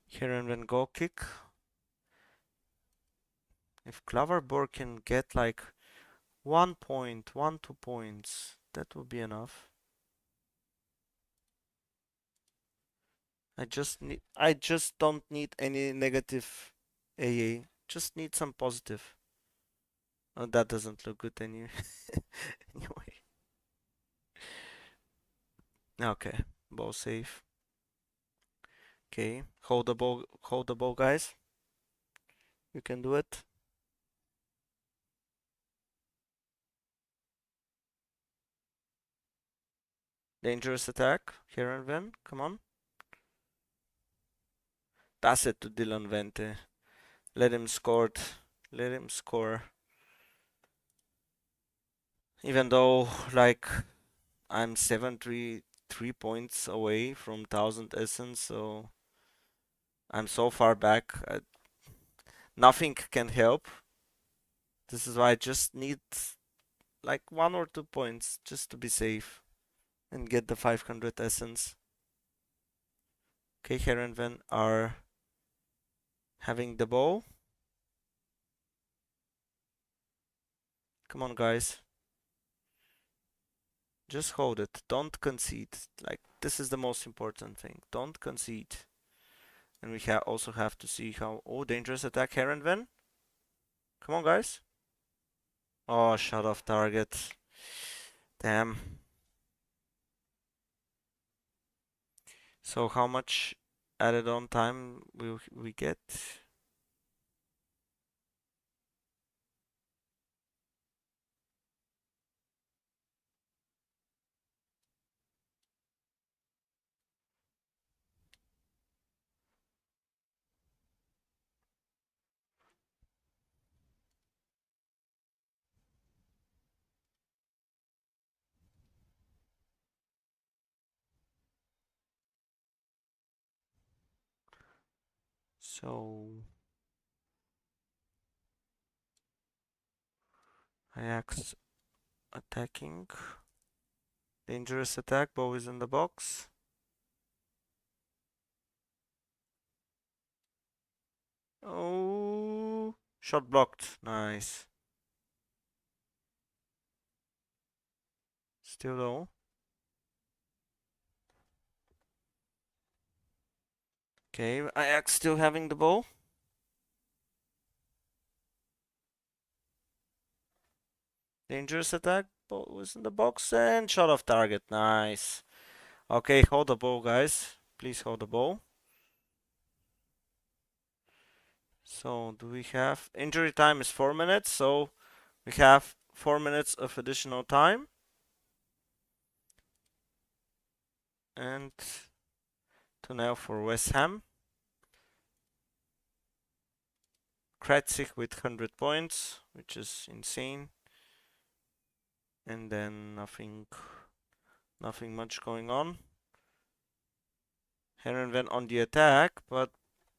Here and then goal kick. If Klaverborg can get like 1 point, 2 points, that would be enough. I just don't need any negative AA. Just need some positive. Oh, that doesn't look good anyway. Anyway. Okay, ball safe. Okay, hold the ball, guys. You can do it. Dangerous attack. Here and Ven, come on. Pass it to Dylan Vente. Let him score. Let him score. Even though, like, I'm 73 points away from 1000 essence, so I'm so far back. Nothing can help. This is why I just need like 1 or 2 points just to be safe and get the 500 essence. Okay, Heerenveen are having the ball. Come on, guys. Just hold it. Don't concede. Like, this is the most important thing. Don't concede. And we also have to see how... Oh, dangerous attack, Heerenveen. Come on, guys. Oh, shut off target. Damn. So how much added on time will we get? So Ajax attacking. Dangerous attack, ball is in the box. Oh, shot blocked. Nice. Still low. Okay, Ajax still having the ball. Dangerous attack, ball was in the box and shot off target. Nice. Okay, hold the ball, guys. Please hold the ball. So, do we have... Injury time is 4 minutes, so we have 4 minutes of additional time. And to now for West Ham. Kratzig with 100 points, which is insane. And then nothing much going on. Heerenveen on the attack, but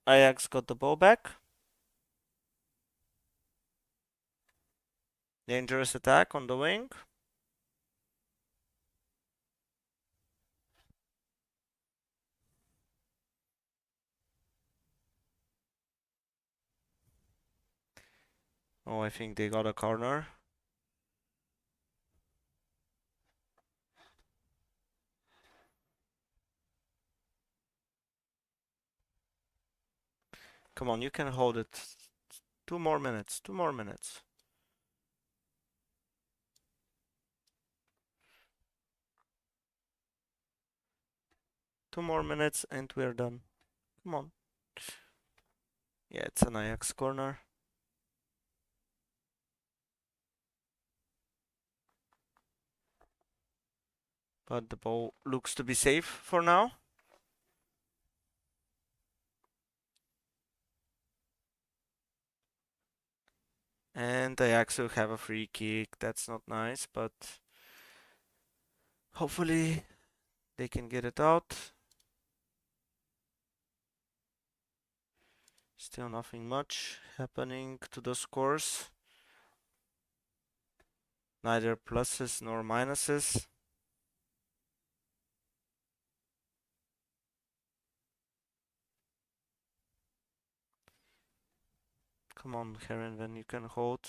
Ajax got the ball back. Dangerous attack on the wing. Oh, I think they got a corner. Come on, you can hold it. 2 more minutes. 2 more minutes. Two more minutes and we're done. Come on. Yeah, it's an Ajax corner. But the ball looks to be safe for now. And Ajax will have a free kick. That's not nice, but hopefully they can get it out. Still nothing much happening to the scores. Neither pluses nor minuses. Come on, Heerenveen, you can hold.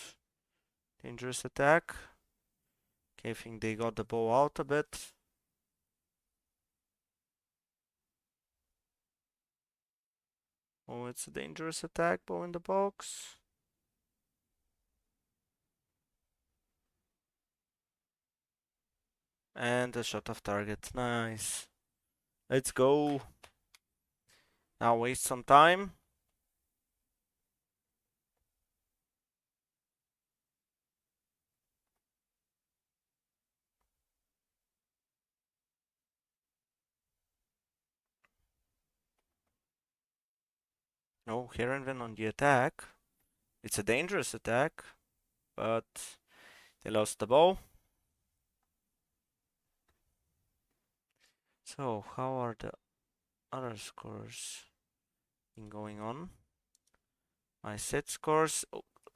Dangerous attack. Okay, I think they got the ball out a bit. Oh, it's a dangerous attack, ball in the box. And a shot of target. Nice. Let's go. Now waste some time. Oh, Heerenveen on the attack. It's a dangerous attack, but they lost the ball. So, how are the other scores been going on? My set scores.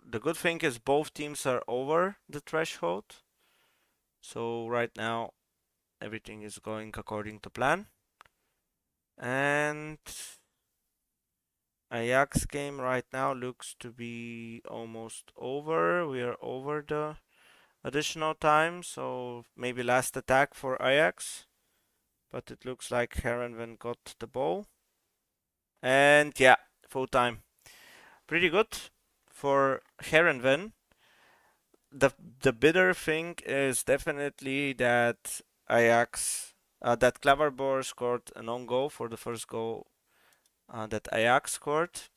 The good thing is both teams are over the threshold. So right now everything is going according to plan. And Ajax game right now looks to be almost over. We are over the additional time, so maybe last attack for Ajax. But it looks like Heerenveen got the ball. And yeah, full time. Pretty good for Heerenveen. The the bitter thing is definitely that Ajax that Klaverboer scored an own goal for the first goal that Ajax scored.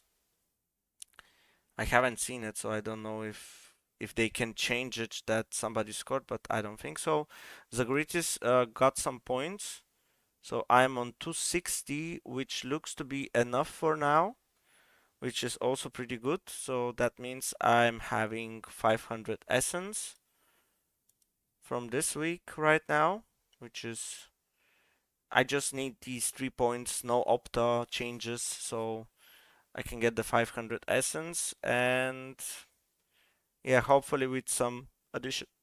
I haven't seen it, so I don't know if they can change it that somebody scored, but I don't think so. Zagritis got some points, so I'm on 260, which looks to be enough for now, which is also pretty good. So that means I'm having 500 essence from this week right now, which is I just need these 3 points, no opta changes, so I can get the 500 essence, and yeah, hopefully with some additional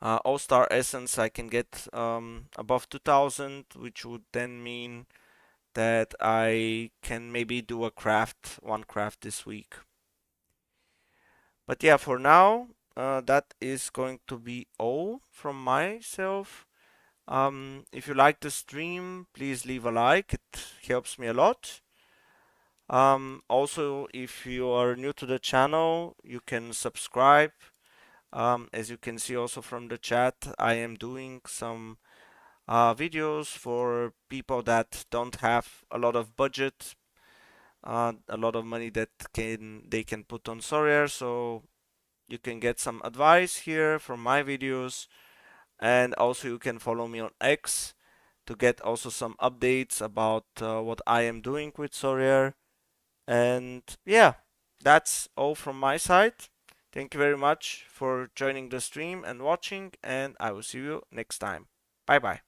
All-Star essence, I can get above 2000, which would then mean that I can maybe do one craft this week. But yeah, for now, that is going to be all from myself. If you like the stream, please leave a like. It helps me a lot. Also, if you are new to the channel, you can subscribe. As you can see also from the chat, I am doing some videos for people that don't have a lot of budget, a lot of money that they can put on Sorare. So you can get some advice here from my videos, and also you can follow me on X to get also some updates about what I am doing with Sorare. And yeah, that's all from my side. Thank you very much for joining the stream and watching, and I will see you next time. Bye bye.